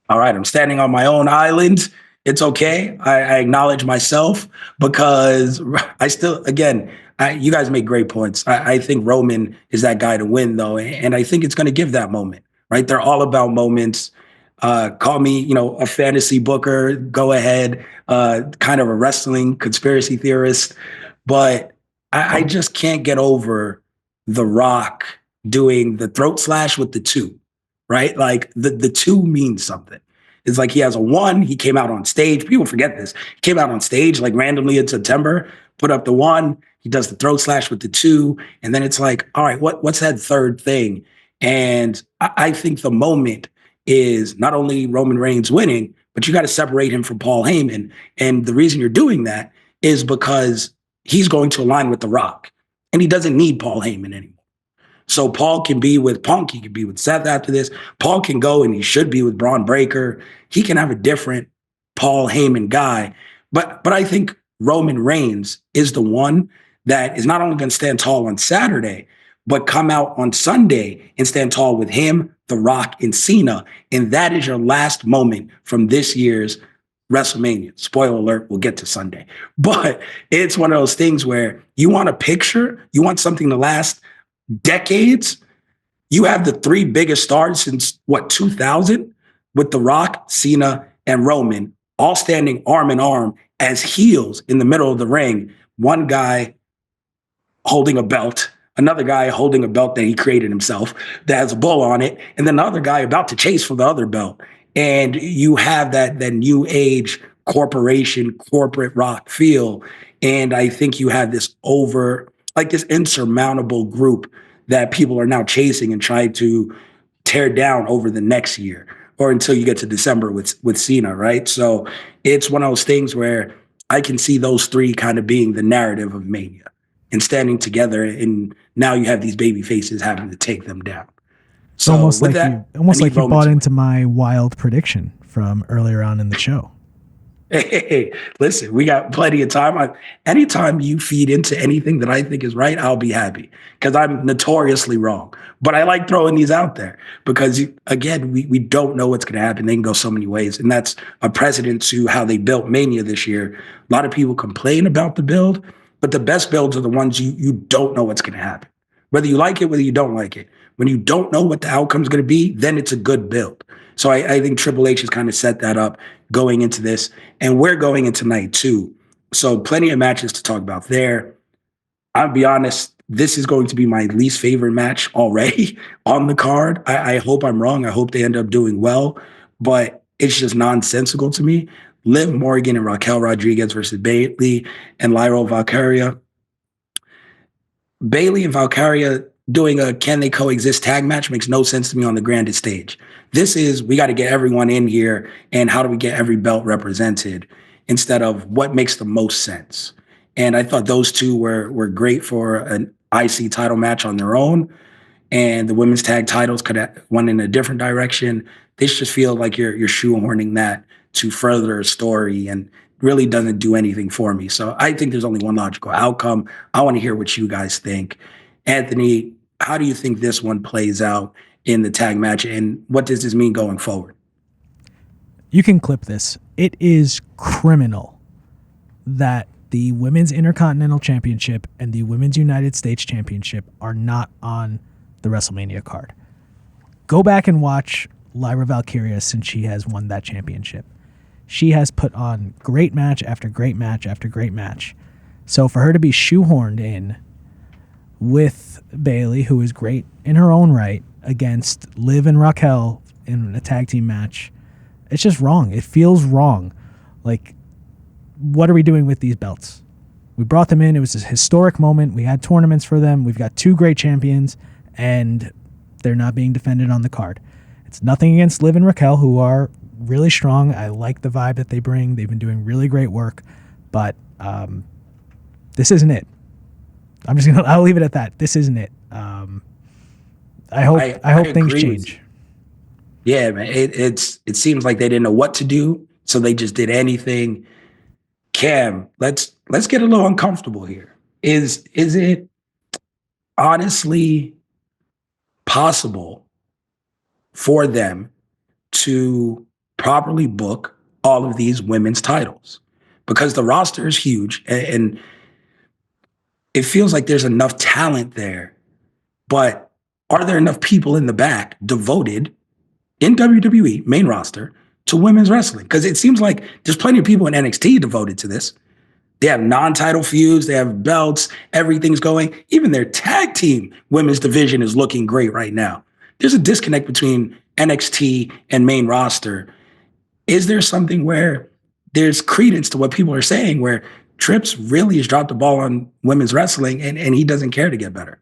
All right, I'm standing on my own island. It's okay. I acknowledge myself because I still, again, you guys make great points. I think Roman is that guy to win, though, and I think it's going to give that moment. Right? They're all about moments. Call me, a fantasy booker. Go ahead. Kind of a wrestling conspiracy theorist. But I just can't get over The Rock doing the throat slash with the 2, right? Like the 2 means something. It's like he has a 1. He came out on stage. People forget this. He came out on stage like randomly in September, put up the 1. He does the throat slash with the 2. And then it's like, all right, what's that third thing? And I think the moment is not only Roman Reigns winning, but you got to separate him from Paul Heyman. And the reason you're doing that is because he's going to align with The Rock, and he doesn't need Paul Heyman anymore. So Paul can be with Punk. He can be with Seth after this. Paul can go, and he should be with Braun Breaker. He can have a different Paul Heyman guy. But I think Roman Reigns is the one that is not only going to stand tall on Saturday, but come out on Sunday and stand tall with him, The Rock, and Cena. And that is your last moment from this year's WrestleMania. Spoiler alert, we'll get to Sunday. But it's one of those things where you want a picture, you want something to last decades. You have the 3 biggest stars since, 2000? With The Rock, Cena, and Roman, all standing arm in arm as heels in the middle of the ring. One guy holding a belt, another guy holding a belt that he created himself that has a bull on it, and then the other guy about to chase for the other belt. And you have that new age corporation, corporate Rock feel. And I think you have this this insurmountable group that people are now chasing and trying to tear down over the next year or until you get to December with Cena, right? So it's one of those things where I can see those 3 kind of being the narrative of Mania and standing together, and now you have these baby faces having to take them down. It's so almost like you bought into my wild prediction from earlier on in the show. Hey, listen, we got plenty of time. Anytime you feed into anything that I think is right, I'll be happy because I'm notoriously wrong. But I like throwing these out there because, again, we don't know what's going to happen. They can go so many ways. And that's a precedent to how they built Mania this year. A lot of people complain about the build, but the best builds are the ones you don't know what's going to happen. Whether you like it, whether you don't like it. When you don't know what the outcome is going to be, then it's a good build. So I think Triple H has kind of set that up going into this. And we're going into night two. So plenty of matches to talk about there. I'll be honest, this is going to be my least favorite match already on the card. I hope I'm wrong. I hope they end up doing well, but it's just nonsensical to me. Liv Morgan and Raquel Rodriguez versus Bayley and Lyra Valkyria. Bayley and Valkyria doing a can they coexist tag match makes no sense to me on the grandest stage. This is, we got to get everyone in here and how do we get every belt represented instead of what makes the most sense. And I thought those two were great for an IC title match on their own. And the women's tag titles could have went in a different direction. This just feels like you're shoehorning that to further a story and really doesn't do anything for me. So I think there's only one logical outcome. I want to hear what you guys think. Anthony, how do you think this one plays out in the tag match, and what does this mean going forward? You can clip this. It is criminal that the Women's Intercontinental Championship and the Women's United States Championship are not on the WrestleMania card. Go back and watch Lyra Valkyria since she has won that championship. She has put on great match after great match after great match. So for her to be shoehorned in with Bayley, who is great in her own right, against Liv and Raquel in a tag team match, it's just wrong. It feels wrong. Like, what are we doing with these belts? We brought them in. It was a historic moment. We had tournaments for them. We've got two great champions, and they're not being defended on the card. It's nothing against Liv and Raquel, who are really strong. I like the vibe that they bring. They've been doing really great work, but this isn't it. I'll leave it at that. This isn't it. I hope things change. Yeah, man. It seems like they didn't know what to do, so they just did anything. Cam, let's get a little uncomfortable here. Is it honestly possible for them to properly book all of these women's titles? Because the roster is huge and it feels like there's enough talent there, but are there enough people in the back devoted in WWE main roster to women's wrestling? Because it seems like there's plenty of people in NXT devoted to this. They have non-title feuds, they have belts, everything's going. Even their tag team women's division is looking great right now. There's a disconnect between NXT and main roster. Is there something where there's credence to what people are saying, where Trips really has dropped the ball on women's wrestling and he doesn't care to get better?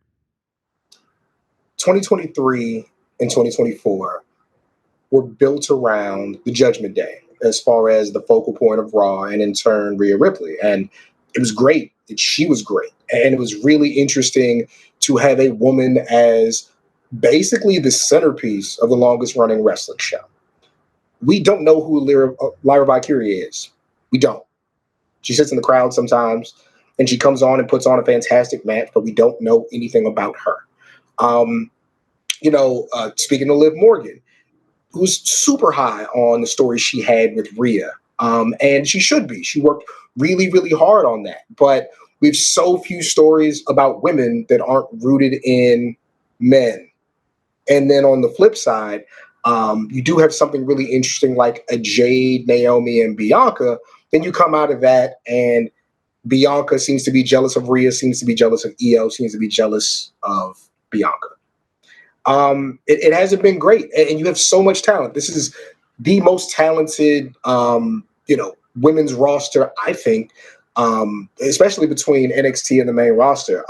2023 and 2024 were built around the Judgment Day as far as the focal point of Raw and in turn Rhea Ripley. And it was great. She was great. And it was really interesting to have a woman as basically the centerpiece of the longest running wrestling show. We don't know who Lyra Valkyria is. We don't. She sits in the crowd sometimes and she comes on and puts on a fantastic match, but we don't know anything about her. Speaking of Liv Morgan, who's super high on the story she had with Rhea. And she should be. She worked really, really hard on that. But we have so few stories about women that aren't rooted in men. And then on the flip side, you do have something really interesting like a Jade, Naomi, and Bianca. Then you come out of that and Bianca seems to be jealous of Rhea, seems to be jealous of Io, seems to be jealous of Bianca. It hasn't been great. And you have so much talent. This is the most talented, women's roster, I think, especially between NXT and the main roster.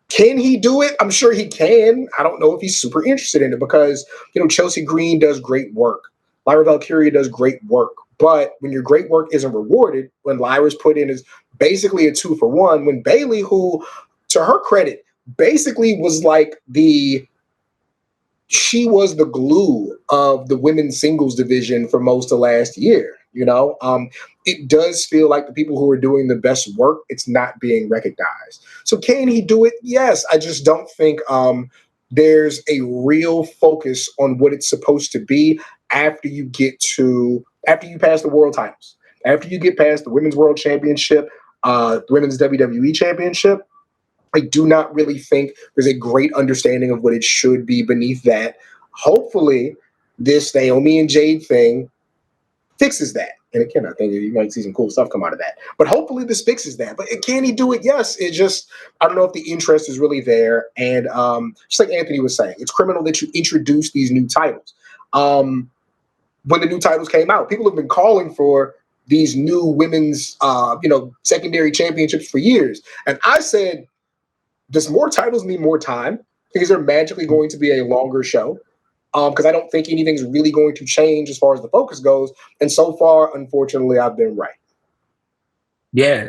Can he do it? I'm sure he can. I don't know if he's super interested in it because, Chelsea Green does great work. Lyra Valkyria does great work. But when your great work isn't rewarded, when Lyra's put in is basically a 2-for-1, when Bayley, who, to her credit, basically was like she was the glue of the women's singles division for most of last year. It does feel like the people who are doing the best work, it's not being recognized. So can he do it? Yes. I just don't think there's a real focus on what it's supposed to be after you pass the world titles, after you get past the Women's World Championship, the Women's WWE Championship. I do not really think there's a great understanding of what it should be beneath that. Hopefully, this Naomi and Jade thing fixes that. And again, I think you might see some cool stuff come out of that. But hopefully this fixes that. But can he do it? Yes. It just, I don't know if the interest is really there. And just like Anthony was saying, it's criminal that you introduce these new titles. When the new titles came out, people have been calling for these new women's, secondary championships for years. And I said, does more titles mean more time? Because they're magically going to be a longer show. Because I don't think anything's really going to change as far as the focus goes. And so far, unfortunately, I've been right. Yeah,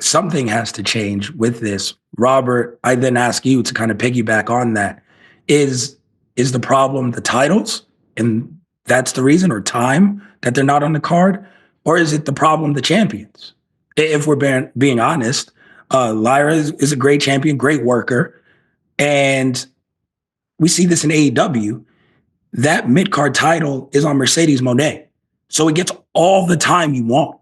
something has to change with this. Robert, I then ask you to kind of piggyback on that. Is the problem the titles, and that's the reason, or time that they're not on the card? Or is it the problem the champions? If we're being honest, Lyra is a great champion, great worker. And we see this in AEW. That mid-card title is on Mercedes Moné. So it gets all the time you want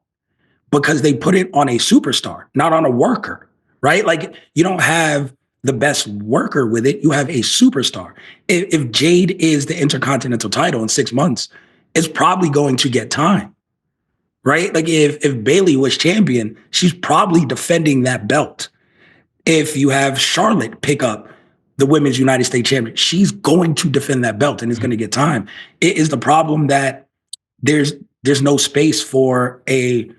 because they put it on a superstar, not on a worker, right? Like, you don't have the best worker with it. You have a superstar. If Jade is the Intercontinental title in 6 months, it's probably going to get time, right? Like, if Bayley was champion, she's probably defending that belt. If you have Charlotte pick up the Women's United States Champion, she's going to defend that belt and is going to get time. It is the problem that there's no space for a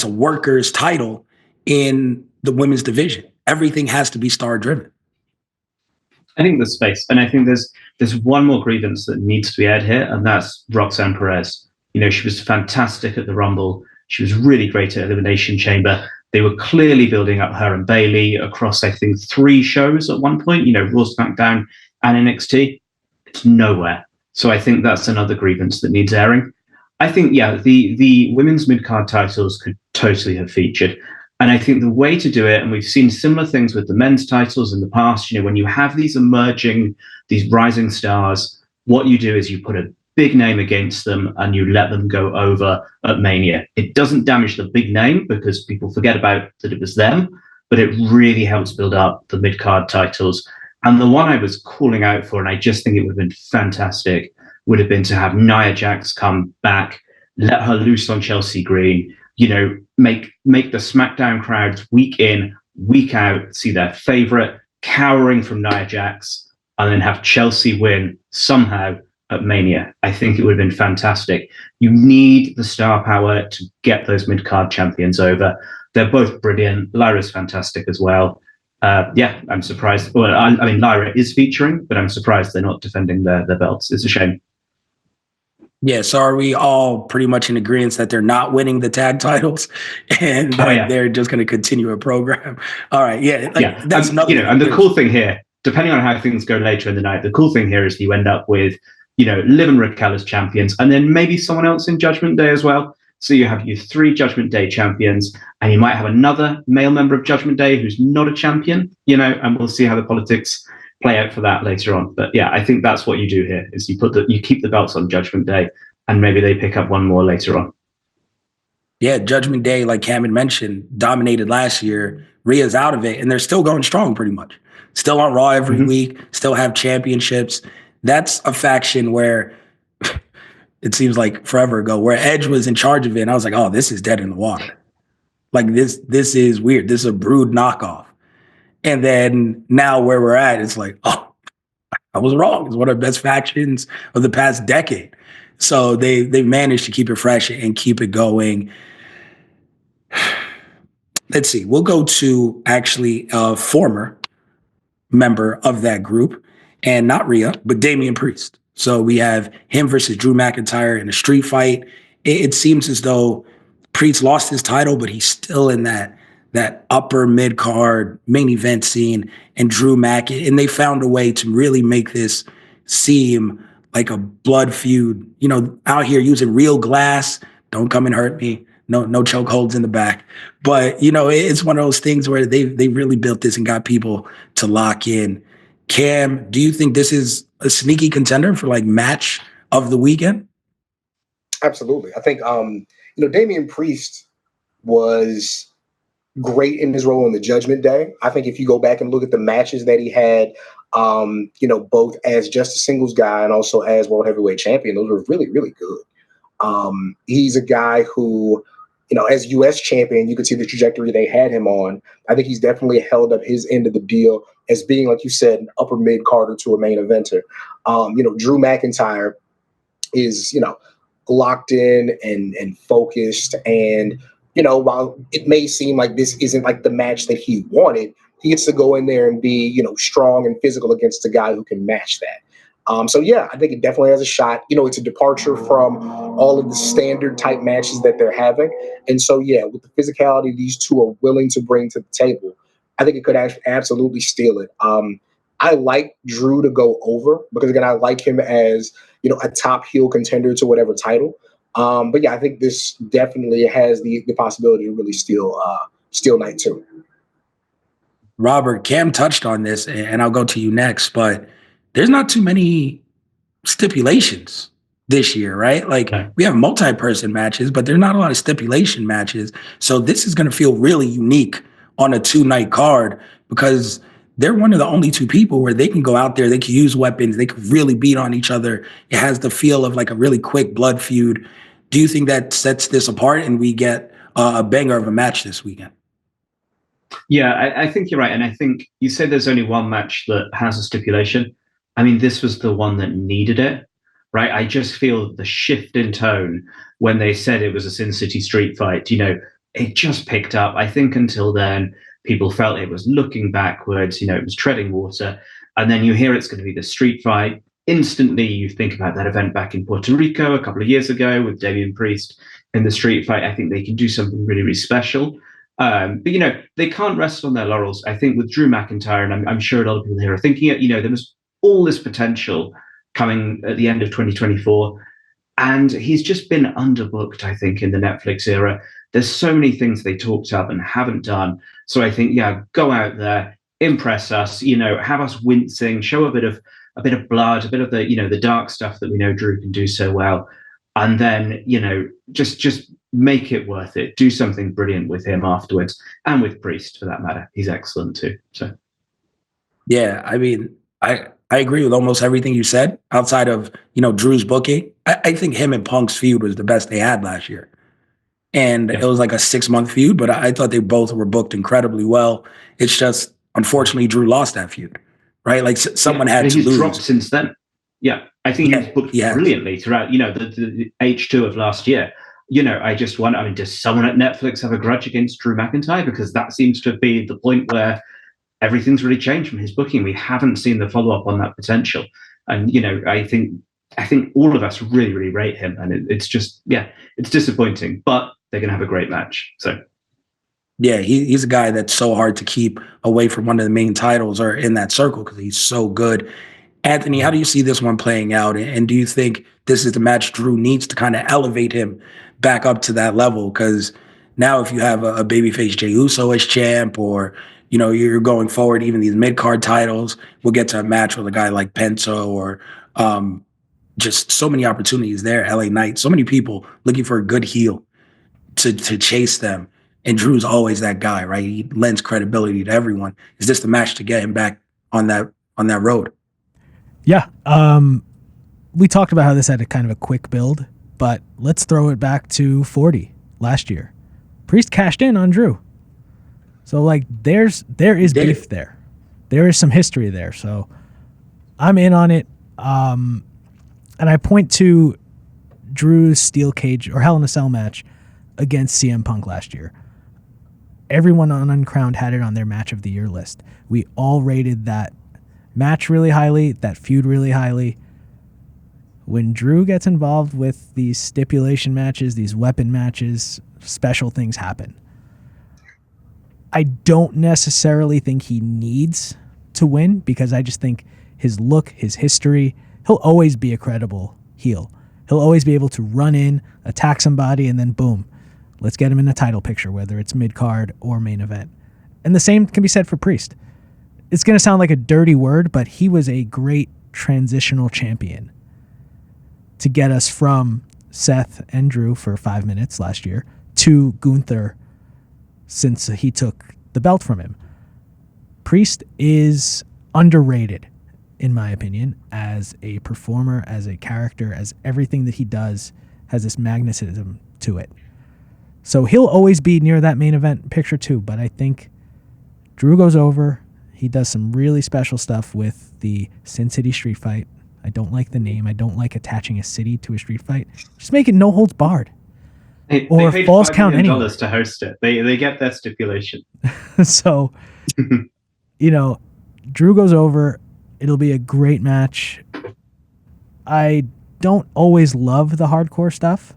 worker's title in the women's division. Everything has to be star driven. I think there's space, and I think there's one more grievance that needs to be aired here, and that's Roxanne Perez. She was fantastic at the Rumble. She was really great at Elimination Chamber. They were clearly building up her and Bayley across, I think, 3 shows at one point, Raw, SmackDown, and NXT. It's nowhere. So I think that's another grievance that needs airing. I think, the women's mid-card titles could totally have featured. And I think the way to do it, and we've seen similar things with the men's titles in the past, when you have these rising stars, what you do is you put a big name against them and you let them go over at Mania. It doesn't damage the big name because people forget about that it was them, but it really helps build up the mid-card titles. And the one I was calling out for, and I just think it would have been fantastic, would have been to have Nia Jax come back, let her loose on Chelsea Green, make the SmackDown crowds week in, week out, see their favorite cowering from Nia Jax, and then have Chelsea win somehow at Mania. I think it would have been fantastic. You need the star power to get those mid-card champions over. They're both brilliant. Lyra's fantastic as well. I'm surprised. Well, I mean, Lyra is featuring, but I'm surprised they're not defending their belts. It's a shame. Yeah, so are we all pretty much in agreement that they're not winning the tag titles and that they're just going to continue a program? All right, that's another. And the cool thing here, depending on how things go later in the night, the cool thing here is you end up with Liv and Raquel as champions, and then maybe someone else in Judgment Day as well. So you have your 3 Judgment Day champions, and you might have another male member of Judgment Day who's not a champion, and we'll see how the politics play out for that later on. But yeah, I think that's what you do here, is you keep the belts on Judgment Day, and maybe they pick up one more later on. Yeah, Judgment Day, like Cam had mentioned, dominated last year. Rhea's out of it, and they're still going strong pretty much. Still on Raw every week, still have championships. That's a faction where it seems like forever ago, where Edge was in charge of it, and I was like, oh, this is dead in the water. Like, this is weird. This is a Brood knockoff. And then now where we're at, it's like, oh, I was wrong. It's one of the best factions of the past decade. So they've managed to keep it fresh and keep it going. Let's see. We'll go to actually a former member of that group, and not Rhea, but Damian Priest. So we have him versus Drew McIntyre in a street fight. It seems as though Priest lost his title, but he's still in that upper mid-card main event scene, and Drew Mac, and they found a way to really make this seem like a blood feud, out here using real glass. Don't come and hurt me. No choke holds in the back. But, it's one of those things where they really built this and got people to lock in. Cam, do you think this is a sneaky contender for like match of the weekend? Absolutely. I think, Damian Priest was great in his role on the Judgment Day. I think if you go back and look at the matches that he had, both as just a singles guy and also as World Heavyweight Champion, those were really, really good. He's a guy who, as U.S. champion, you could see the trajectory they had him on. I think he's definitely held up his end of the deal as being, like you said, an upper mid-carder to a main eventer. Drew McIntyre is, locked in and focused. And, while it may seem like this isn't like the match that he wanted, he gets to go in there and be, strong and physical against a guy who can match that. So yeah, I think it definitely has a shot. It's a departure from all of the standard type matches that they're having. And so, yeah, with the physicality these two are willing to bring to the table, I think it could absolutely steal it. I like Drew to go over because, again, I like him as, a top heel contender to whatever title. But yeah, I think this definitely has the possibility to really steal night two. Robert, Cam touched on this, and I'll go to you next, but there's not too many stipulations this year, right? Like we have multi-person matches, but there's not a lot of stipulation matches. So this is going to feel really unique on a 2-night card because they're one of the only two people where they can go out there, they can use weapons, they can really beat on each other. It has the feel of like a really quick blood feud. Do you think that sets this apart and we get a banger of a match this weekend? Yeah, I think you're right. And I think you said there's only one match that has a stipulation. I mean, this was the one that needed it, right? I just feel the shift in tone when they said it was a Sin City street fight, it just picked up. I think until then, people felt it was looking backwards, it was treading water. And then you hear it's going to be the street fight. Instantly, you think about that event back in Puerto Rico a couple of years ago with Damian Priest in the street fight. I think they can do something really, really special. But, they can't rest on their laurels. I think with Drew McIntyre, and I'm sure a lot of people here are thinking it, there was all this potential coming at the end of 2024. And he's just been underbooked, I think, in the Netflix era. There's so many things they talked up and haven't done. So I think, yeah, go out there, impress us, have us wincing, show a bit of blood, a bit of the, the dark stuff that we know Drew can do so well. And then, just make it worth it. Do something brilliant with him afterwards, and with Priest for that matter. He's excellent too. So, yeah, I mean, I agree with almost everything you said outside of, Drew's booking. I think him and Punk's feud was the best they had last year. And It was like a 6-month feud, but I thought they both were booked incredibly well. It's just, unfortunately, Drew lost that feud, right? Like someone had to lose. Dropped since then. Yeah, I think he's booked brilliantly throughout, the H2 of last year. I just wonder, does someone at Netflix have a grudge against Drew McIntyre? Because that seems to be the point where everything's really changed from his booking. We haven't seen the follow-up on that potential. And, I think all of us really, really rate him. And it's just, it's disappointing, but they're going to have a great match. So, yeah, he's a guy that's so hard to keep away from one of the main titles or in that circle because he's so good. Anthony, how do you see this one playing out? And do you think this is the match Drew needs to kind of elevate him back up to that level? Because now if you have a babyface Jey Uso as champ or, you're going forward, even these mid-card titles, we'll get to a match with a guy like Penta or just so many opportunities there, LA Knight, so many people looking for a good heel to chase them. And Drew's always that guy, right? He lends credibility to everyone. Is this the match to get him back on that road? Yeah. We talked about how this had a kind of a quick build, but let's throw it back to 40 last year. Priest cashed in on Drew. So there is beef there. There is some history there. So I'm in on it. And I point to Drew's steel cage or Hell in a Cell match against CM Punk last year. Everyone on Uncrowned had it on their match of the year list. We all rated that match really highly, that feud really highly. When Drew gets involved with these stipulation matches, these weapon matches, special things happen. I don't necessarily think he needs to win because I just think his look, his history, he'll always be a credible heel. He'll always be able to run in, attack somebody, and then boom, let's get him in a title picture, whether it's mid-card or main event. And the same can be said for Priest. It's going to sound like a dirty word, but he was a great transitional champion to get us from Seth and Drew for 5 minutes last year to Gunther since he took the belt from him. Priest is underrated, in my opinion, as a performer, as a character, as everything that he does has this magnetism to it. So he'll always be near that main event picture too, but I think Drew goes over. He does some really special stuff with the Sin City street fight. I don't like the name. I don't like attaching a city to a street fight. Just make it no holds barred. They paid falls $5 count million anywhere. to host it. They get their stipulation. So, Drew goes over. It'll be a great match. I don't always love the hardcore stuff.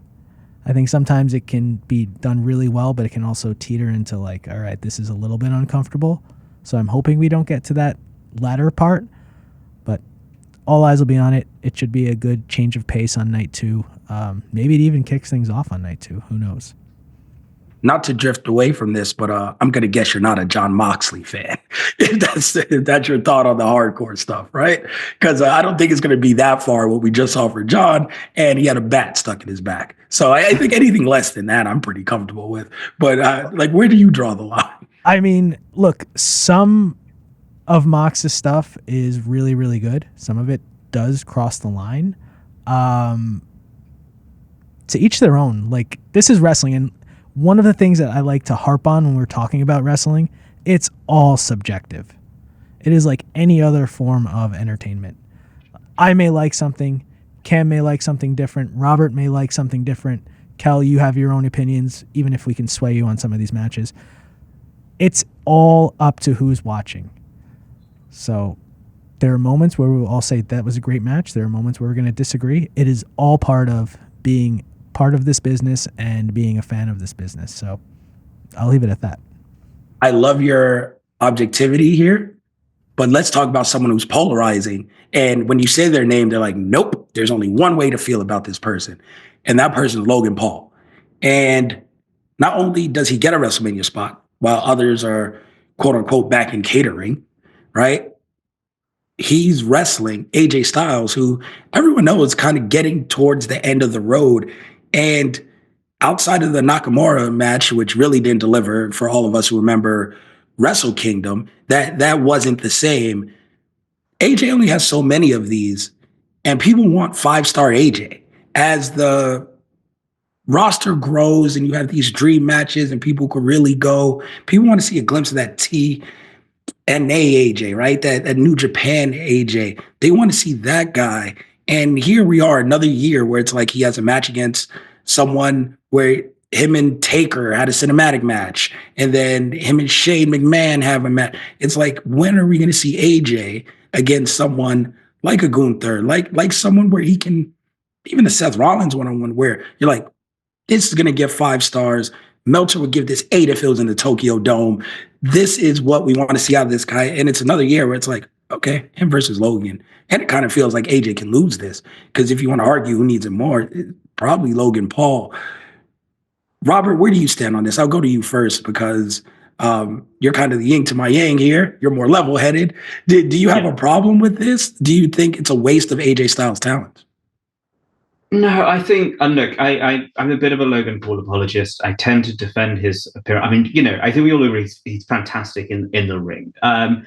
I think sometimes it can be done really well, but it can also teeter into like, all right, this is a little bit uncomfortable. So I'm hoping we don't get to that latter part, but all eyes will be on it. It should be a good change of pace on night 2. Maybe it even kicks things off on night 2. Who knows? Not to drift away from this, but I'm going to guess you're not a John Moxley fan. if that's your thought on the hardcore stuff, right? Because I don't think it's going to be that far what we just saw for John, and he had a bat stuck in his back. So I think anything less than that, I'm pretty comfortable with. But where do you draw the line? I mean, look, some of Mox's stuff is really, really good. Some of it does cross the line. To each their own. Like, this is wrestling, and one of the things that I like to harp on when we're talking about wrestling, it's all subjective. It is like any other form of entertainment. I may like something, Cam may like something different, Robert may like something different, Kel, you have your own opinions, even if we can sway you on some of these matches. It's all up to who's watching. So there are moments where we'll all say that was a great match. There are moments where we're going to disagree. It is all part of being part of this business and being a fan of this business. So I'll leave it at that. I love your objectivity here, but let's talk about someone who's polarizing. And when you say their name, they're like, nope, there's only one way to feel about this person. And that person is Logan Paul. And not only does he get a WrestleMania spot while others are quote unquote back in catering, right? He's wrestling AJ Styles, who everyone knows kind of getting towards the end of the road. And outside of the Nakamura match, which really didn't deliver for all of us who remember Wrestle Kingdom, that wasn't the same. AJ only has so many of these, and people want 5-star AJ. As the roster grows and you have these dream matches and people could really go, people want to see a glimpse of that TNA AJ, right? That New Japan AJ. They want to see that guy. And here we are, another year where it's like he has a match against someone where him and Taker had a cinematic match, and then him and Shane McMahon have a match. It's like, when are we going to see AJ against someone like a Gunther, like someone where he can, even the Seth Rollins one-on-one, where you're like, this is going to get 5 stars. Meltzer would give this 8 if it was in the Tokyo Dome. This is what we want to see out of this guy. And it's another year where it's like, okay, him versus Logan. And it kind of feels like AJ can lose this, because if you want to argue who needs it more, probably Logan Paul. Robert, where do you stand on this? I'll go to you first, because you're kind of the yin to my yang here. You're more level-headed. Do you have a problem with this? Do you think it's a waste of AJ Styles' talent? No, I think, and look, I'm a bit of a Logan Paul apologist. I tend to defend his appearance. I mean, I think we all agree he's fantastic in the ring.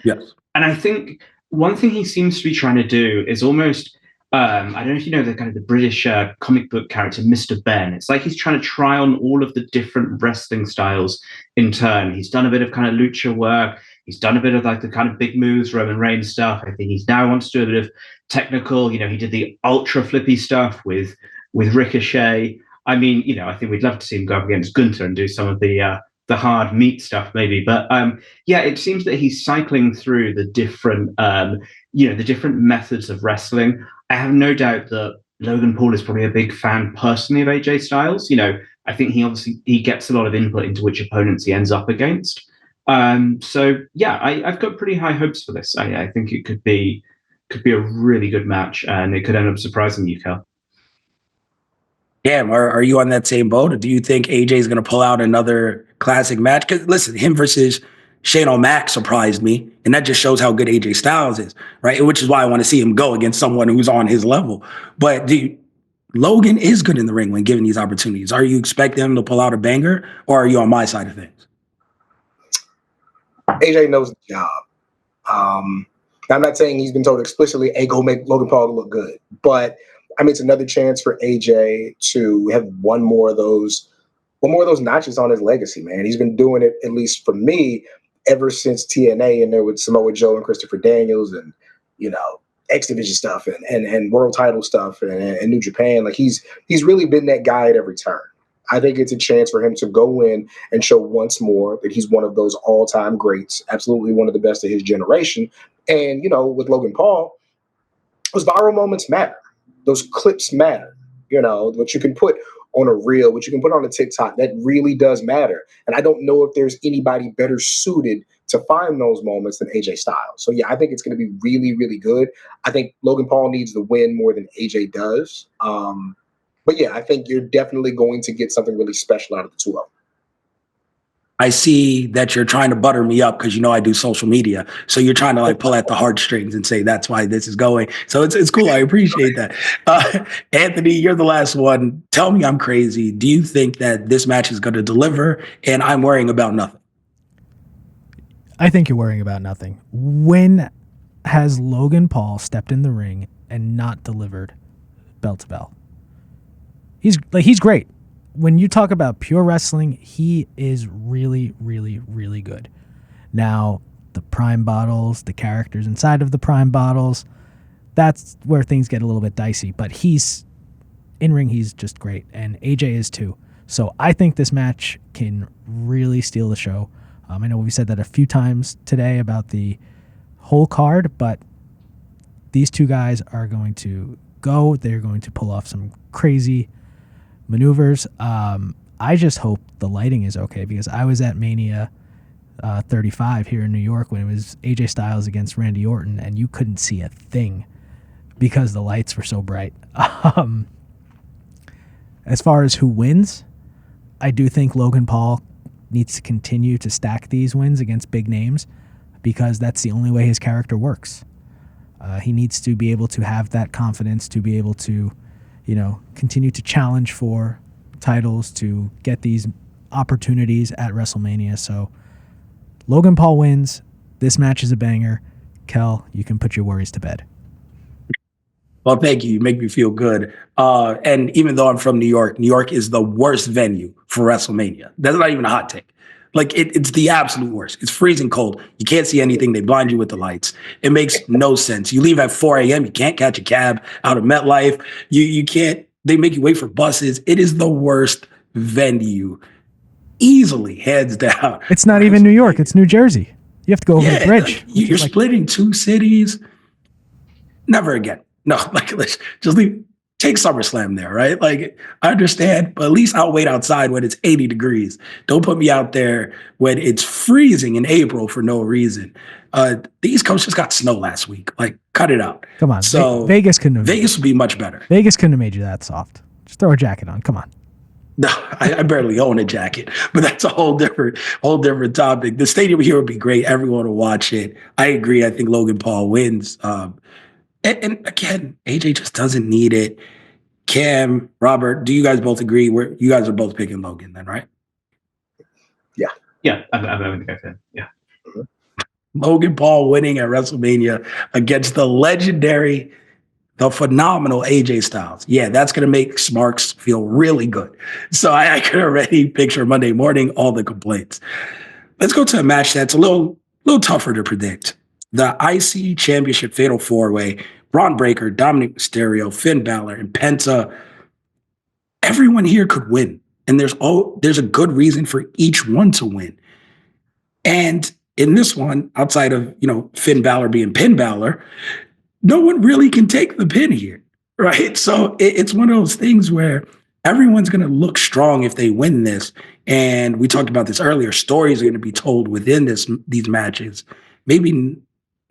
Yes. And I think one thing he seems to be trying to do is almost, I don't know if you know the kind of the British comic book character, Mr. Ben. It's like he's trying to try on all of the different wrestling styles in turn. He's done a bit of kind of lucha work. He's done a bit of like the kind of big moves, Roman Reigns stuff. I think he's now wants to do a bit of technical. He did the ultra flippy stuff with Ricochet. I mean, I think we'd love to see him go up against Gunther and do some of the hard meat stuff maybe. But yeah, it seems that he's cycling through the different, the different methods of wrestling. I have no doubt that Logan Paul is probably a big fan personally of AJ Styles. I think he gets a lot of input into which opponents he ends up against. So yeah, I've got pretty high hopes for this. I think it could be could be a really good match, and it could end up surprising you, Cal. Damn, are you on that same boat? Or do you think AJ is going to pull out another classic match? Because listen, him versus Shane O'Mac surprised me, and that just shows how good AJ Styles is, right? Which is why I want to see him go against someone who's on his level. But Logan is good in the ring when given these opportunities. Are you expecting him to pull out a banger, or are you on my side of things? AJ knows the job. I'm not saying he's been told explicitly, hey, go make Logan Paul look good. But I mean, it's another chance for AJ to have one more of those notches on his legacy, man. He's been doing it, at least for me, ever since TNA and there with Samoa Joe and Christopher Daniels and, X Division stuff and world title stuff and New Japan. Like he's really been that guy at every turn. I think it's a chance for him to go in and show once more that he's one of those all-time greats, absolutely one of the best of his generation. And, with Logan Paul, those viral moments matter. Those clips matter. What you can put on a reel, what you can put on a TikTok, that really does matter. And I don't know if there's anybody better suited to find those moments than AJ Styles. So, yeah, I think it's going to be really, really good. I think Logan Paul needs the win more than AJ does. But yeah, I think you're definitely going to get something really special out of the two of them. I see that you're trying to butter me up because I do social media. So you're trying to pull at the heartstrings and say that's why this is going. So it's cool. I appreciate that. Anthony, you're the last one. Tell me I'm crazy. Do you think that this match is going to deliver and I'm worrying about nothing? I think you're worrying about nothing. When has Logan Paul stepped in the ring and not delivered bell to bell? He's great. When you talk about pure wrestling, he is really, really, really good. Now, the Prime bottles, the characters inside of the Prime bottles, that's where things get a little bit dicey. But he's in ring, he's just great. And AJ is too. So I think this match can really steal the show. I know we've said that a few times today about the whole card, but these two guys are going to go. They're going to pull off some crazy maneuvers. I just hope the lighting is okay because I was at Mania 35 here in New York when it was AJ Styles against Randy Orton, and you couldn't see a thing because the lights were so bright. As far as who wins, I do think Logan Paul needs to continue to stack these wins against big names because that's the only way his character works. He needs to be able to have that confidence to be able to continue to challenge for titles, to get these opportunities at WrestleMania. So Logan Paul wins. This match is a banger. Kel, you can put your worries to bed. Well, thank you. You make me feel good. And even though I'm from New York is the worst venue for WrestleMania. That's not even a hot take. It's the absolute worst. It's freezing cold. You can't see anything. They blind you with the lights. It makes no sense. You leave at 4 a.m. You can't catch a cab out of MetLife. You can't. They make you wait for buses. It is the worst venue. Easily, hands down. It's not even New York. It's New Jersey. You have to go over the bridge. You're splitting two cities. Never again. No, let's just leave. Take SummerSlam there, right? I understand, but at least I'll wait outside when it's 80 degrees. Don't put me out there when it's freezing in April for no reason. The East Coast just got snow last week. Cut it out. Come on. So Vegas would be much better. Vegas couldn't have made you that soft. Just throw a jacket on. Come on. No, I barely own a jacket, but that's a whole different topic. The stadium here would be great. Everyone will watch it. I agree. I think Logan Paul wins. And again, AJ just doesn't need it. Cam, Robert, do you guys both agree? You guys are both picking Logan then, right? Yeah. Yeah, I'm going to go for him. Yeah. Logan Paul winning at WrestleMania against the legendary, the phenomenal AJ Styles. Yeah, that's going to make Smarks feel really good. So I can already picture Monday morning, all the complaints. Let's go to a match that's a little tougher to predict. The IC Championship Fatal 4-Way, Braun Breaker, Dominic Mysterio, Finn Balor, and Penta. Everyone here could win. And there's a good reason for each one to win. And in this one, outside of, Finn Balor being Pin Balor, no one really can take the pin here, right? So it's one of those things where everyone's going to look strong if they win this. And we talked about this earlier. Stories are going to be told within these matches. Maybe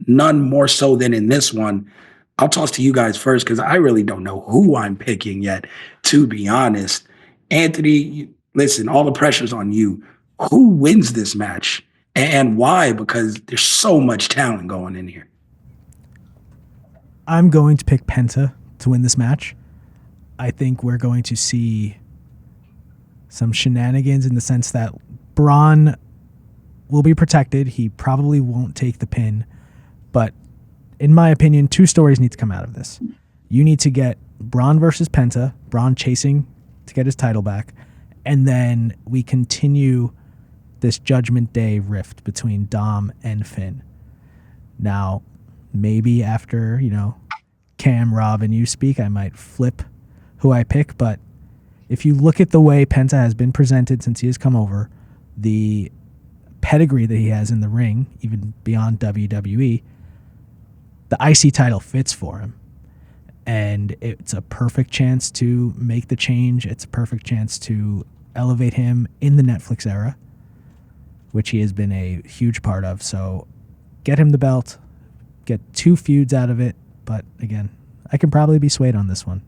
none more so than in this one. I'll toss to you guys first because I really don't know who I'm picking yet, to be honest. Anthony, listen, all the pressure's on you. Who wins this match and why? Because there's so much talent going in here. I'm going to pick Penta to win this match. I think we're going to see some shenanigans in the sense that Braun will be protected. He probably won't take the pin. But in my opinion, two stories need to come out of this. You need to get Braun versus Penta, Braun chasing to get his title back, and then we continue this Judgment Day rift between Dom and Finn. Now, maybe after, Cam, Rob, and you speak, I might flip who I pick, but if you look at the way Penta has been presented since he has come over, the pedigree that he has in the ring, even beyond WWE, the IC title fits for him. And it's a perfect chance to make the change. It's a perfect chance to elevate him in the Netflix era, which he has been a huge part of. So get him the belt, get 2 feuds out of it. But again, I can probably be swayed on this one.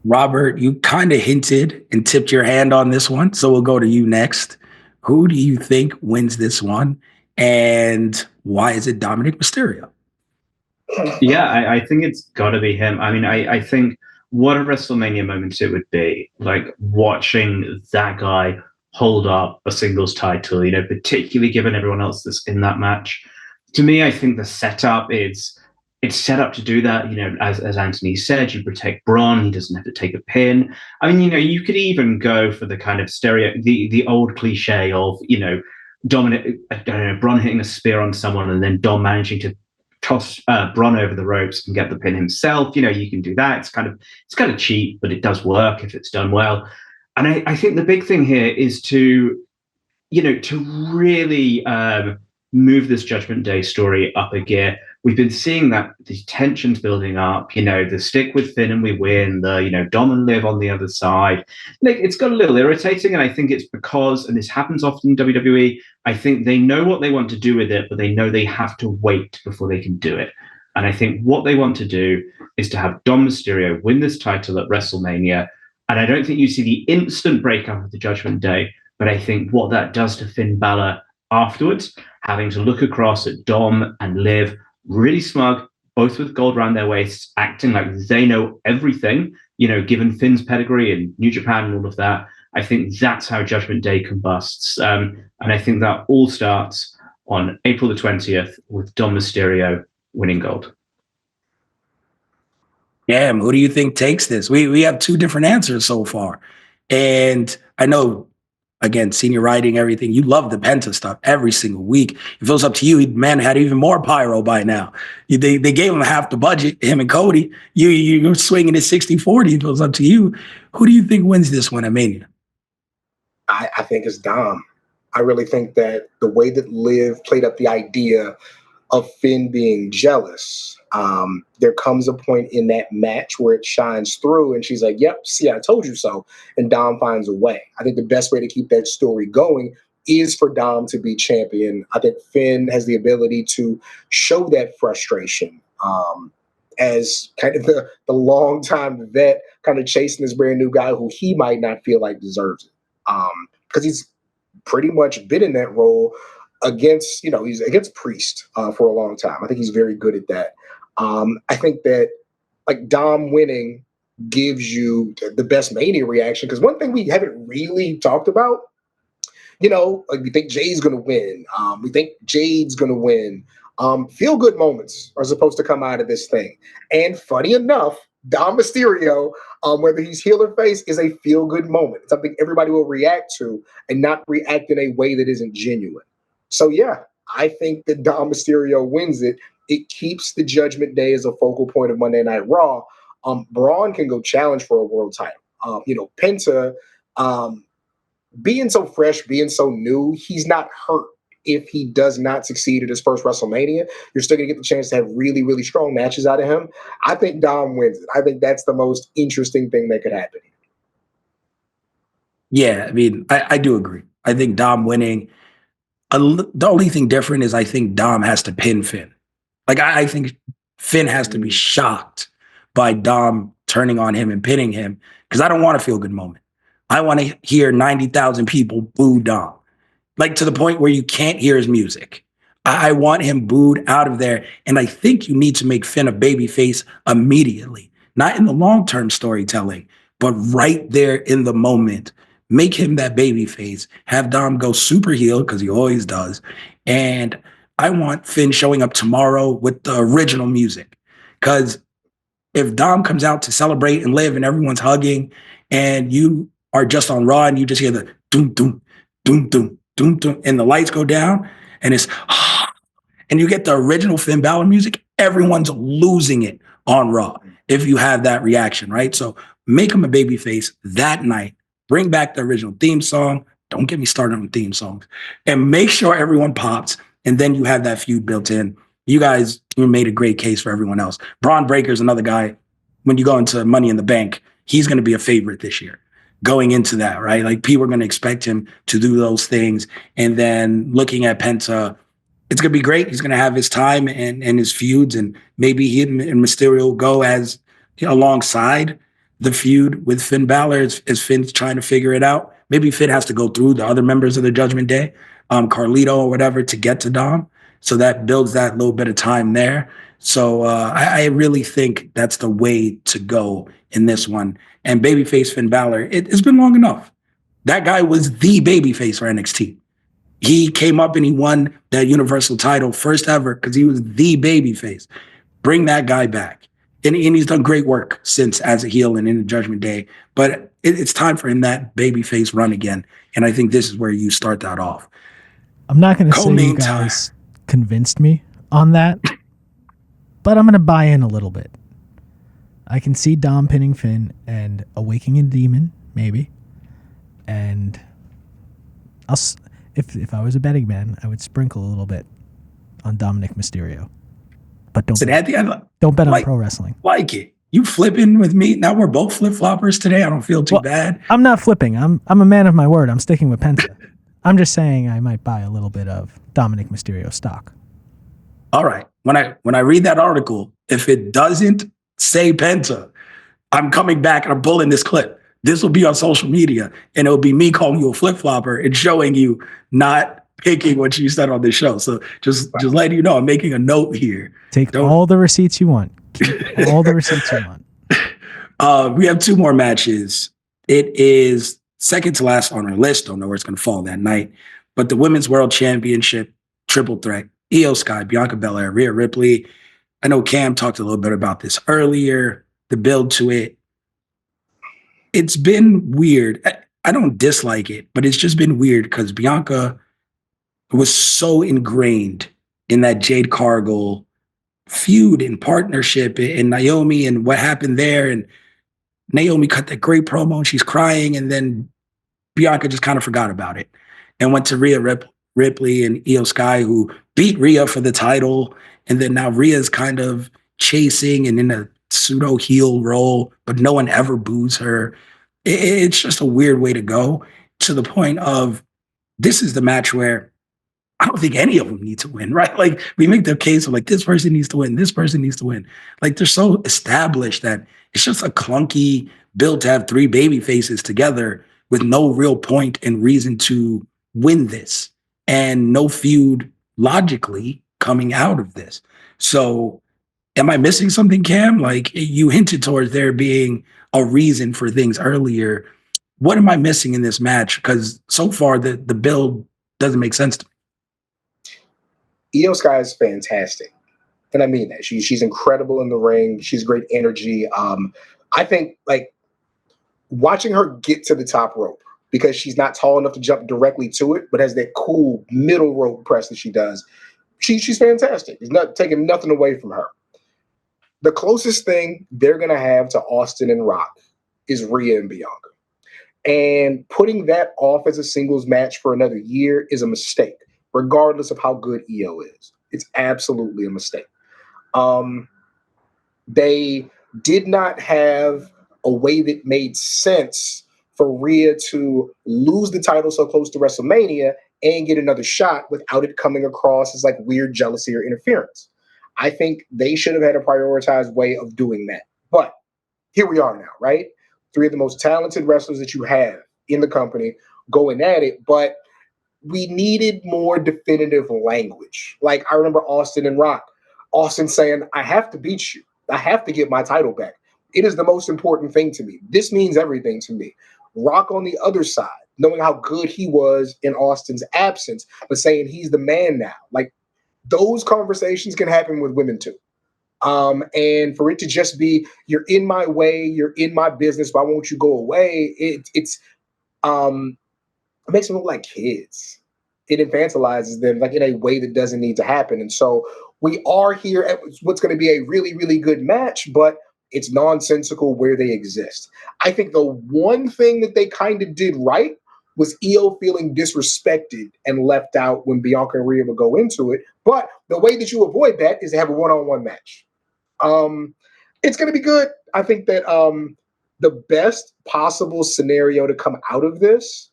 Robert, you kind of hinted and tipped your hand on this one, so we'll go to you next. Who do you think wins this one, and why is it Dominic Mysterio? Yeah, I think it's got to be him. I mean, I think what a WrestleMania moment it would be, like watching that guy hold up a singles title, particularly given everyone else that's in that match. To me, I think the setup it's set up to do that. As Anthony said, you protect Braun, he doesn't have to take a pin. I mean, you could even go for the kind of the old cliche of, Dominic, I don't know, Braun hitting a spear on someone and then Dom managing to toss Braun over the ropes and get the pin himself. You can do that. It's kind of cheap, but it does work if it's done well. And I think the big thing here is to really move this Judgment Day story up a gear. We've been seeing that the tension's building up, the stick with Finn and we win, the, Dom and Liv on the other side. Like, it's got a little irritating, and I think it's because, and this happens often in WWE, I think they know what they want to do with it, but they know they have to wait before they can do it. And I think what they want to do is to have Dom Mysterio win this title at WrestleMania. And I don't think you see the instant breakup of the Judgment Day, but I think what that does to Finn Balor afterwards, having to look across at Dom and Liv, really smug, both with gold around their waists, acting like they know everything, given Finn's pedigree and New Japan and all of that. I think that's how Judgment Day combusts. And I think that all starts on April the 20th with Dom Mysterio winning gold. Yeah, who do you think takes this? We have 2 different answers so far. And I know, again, senior writing, everything, you love the Penta stuff every single week. If it was up to you, man had even more pyro by now. They gave him half the budget, him and Cody. You're swinging at 60-40. If it was up to you, who do you think wins this one at Mania? I think it's Dom. I really think that the way that Liv played up the idea of Finn being jealous, there comes a point in that match where it shines through and she's like, yep, see, I told you so. And Dom finds a way. I think the best way to keep that story going is for Dom to be champion. I think Finn has the ability to show that frustration as kind of the longtime vet kind of chasing this brand new guy who he might not feel like deserves it. Because he's pretty much been in that role against, he's against Priest for a long time. I think he's very good at that. I think that like Dom winning gives you the best Mania reaction. Because one thing we haven't really talked about, like we think Jay's going to win. We think Jade's going to win. Feel good moments are supposed to come out of this thing. And funny enough, Dom Mysterio, whether he's heel or face, is a feel good moment. It's something everybody will react to and not react in a way that isn't genuine. So, yeah, I think that Dom Mysterio wins it. It keeps the Judgment Day as a focal point of Monday Night Raw. Braun can go challenge for a world title. Penta, being so fresh, being so new, he's not hurt. If he does not succeed at his first WrestleMania, you're still going to get the chance to have really, really strong matches out of him. I think Dom wins it. I think that's the most interesting thing that could happen. Yeah, I mean, I do agree. I think Dom winning, The only thing different is I think Dom has to pin Finn. Like I think Finn has to be shocked by Dom turning on him and pinning him because I don't want a feel good moment. I want to hear 90,000 people boo Dom, like to the point where you can't hear his music. I want him booed out of there. And I think you need to make Finn a babyface immediately, not in the long-term storytelling, but right there in the moment. Make him that babyface. Have Dom go super heel because he always does. And I want Finn showing up tomorrow with the original music. Because if Dom comes out to celebrate and live and everyone's hugging and you are just on Raw and you just hear the doom, doom, doom, doom, doom, doom, and the lights go down and it's, and you get the original Finn Balor music, everyone's losing it on Raw if you have that reaction, right? So make him a babyface that night. Bring back the original theme song. Don't get me started on theme songs. And make sure everyone pops. And then you have that feud built in. You guys made a great case for everyone else. Braun Breaker's another guy. When you go into Money in the Bank, he's going to be a favorite this year. Going into that, right? Like people are going to expect him to do those things. And then looking at Penta, it's going to be great. He's going to have his time and his feuds. And maybe he and Mysterio will go as alongside the feud with Finn Balor as Finn's trying to figure it out. Maybe Finn has to go through the other members of the Judgment Day, Carlito or whatever, to get to Dom. So that builds that little bit of time there. So I really think that's the way to go in this one. And babyface Finn Balor, it's been long enough. That guy was the babyface for NXT. He came up and he won that Universal title first ever because he was the babyface. Bring that guy back. And he's done great work since as a heel and in the Judgment Day. But it's time for him that babyface run again. And I think this is where you start that off. I'm not going to say you guys convinced me on that, but I'm going to buy in a little bit. I can see Dom pinning Finn and awakening a demon, maybe. And if I was a betting man, I would sprinkle a little bit on Dominic Mysterio. But don't bet on pro wrestling. Like it. You flipping with me? Now we're both flip-floppers today. I don't feel too bad. I'm not flipping. I'm a man of my word. I'm sticking with Penta. I'm just saying I might buy a little bit of Dominic Mysterio stock. All right. When I read that article, if it doesn't say Penta, I'm coming back and I'm pulling this clip. This will be on social media, and it'll be me calling you a flip-flopper and showing you not picking what you said on this show. So just letting you know, I'm making a note here. Take all the receipts you want. Keep all the receipts you want. We have two more matches. It is second to last on our list. Don't know where it's going to fall that night. But the Women's World Championship triple threat, Io Sky, Bianca Belair, Rhea Ripley. I know Cam talked a little bit about this earlier, the build to it. It's been weird. I don't dislike it, but it's just been weird because Bianca was so ingrained in that Jade Cargill feud and partnership and Naomi and what happened there. And Naomi cut that great promo and she's crying. And then Bianca just kind of forgot about it and went to Rhea Ripley and Io Sky, who beat Rhea for the title. And then now Rhea's kind of chasing and in a pseudo heel role, but no one ever boos her. It's just a weird way to go, to the point of this is the match where I don't think any of them need to win, right? Like we make the case of like, this person needs to win, this person needs to win. Like they're so established that it's just a clunky build to have three baby faces together with no real point and reason to win this and no feud logically coming out of this. So am I missing something, Cam? Like you hinted towards there being a reason for things earlier. What am I missing in this match? Because so far the build doesn't make sense to me. Io Sky is fantastic. And I mean that. She's incredible in the ring. She's great energy. I think like watching her get to the top rope, because she's not tall enough to jump directly to it, but has that cool middle rope press that she does. She's fantastic. It's not taking nothing away from her. The closest thing they're going to have to Austin and Rock is Rhea and Bianca. And putting that off as a singles match for another year is a mistake, regardless of how good Io is. It's absolutely a mistake. They did not have a way that made sense for Rhea to lose the title so close to WrestleMania and get another shot without it coming across as like weird jealousy or interference. I think they should have had a prioritized way of doing that. But here we are now, right? Three of the most talented wrestlers that you have in the company going at it, but we needed more definitive language. Like I remember Austin and Rock. Austin saying, I have to beat you. I have to get my title back. It is the most important thing to me. This means everything to me. Rock on the other side, knowing how good he was in Austin's absence, but saying he's the man now. Like those conversations can happen with women too. And for it to just be, you're in my way, you're in my business, why won't you go away? It makes them look like kids. It infantilizes them like in a way that doesn't need to happen. And so we are here at what's going to be a really, really good match, but it's nonsensical where they exist. I think the one thing that they kind of did right was Io feeling disrespected and left out when Bianca and Rhea would go into it. But the way that you avoid that is to have a one-on-one match. It's going to be good. I think that the best possible scenario to come out of this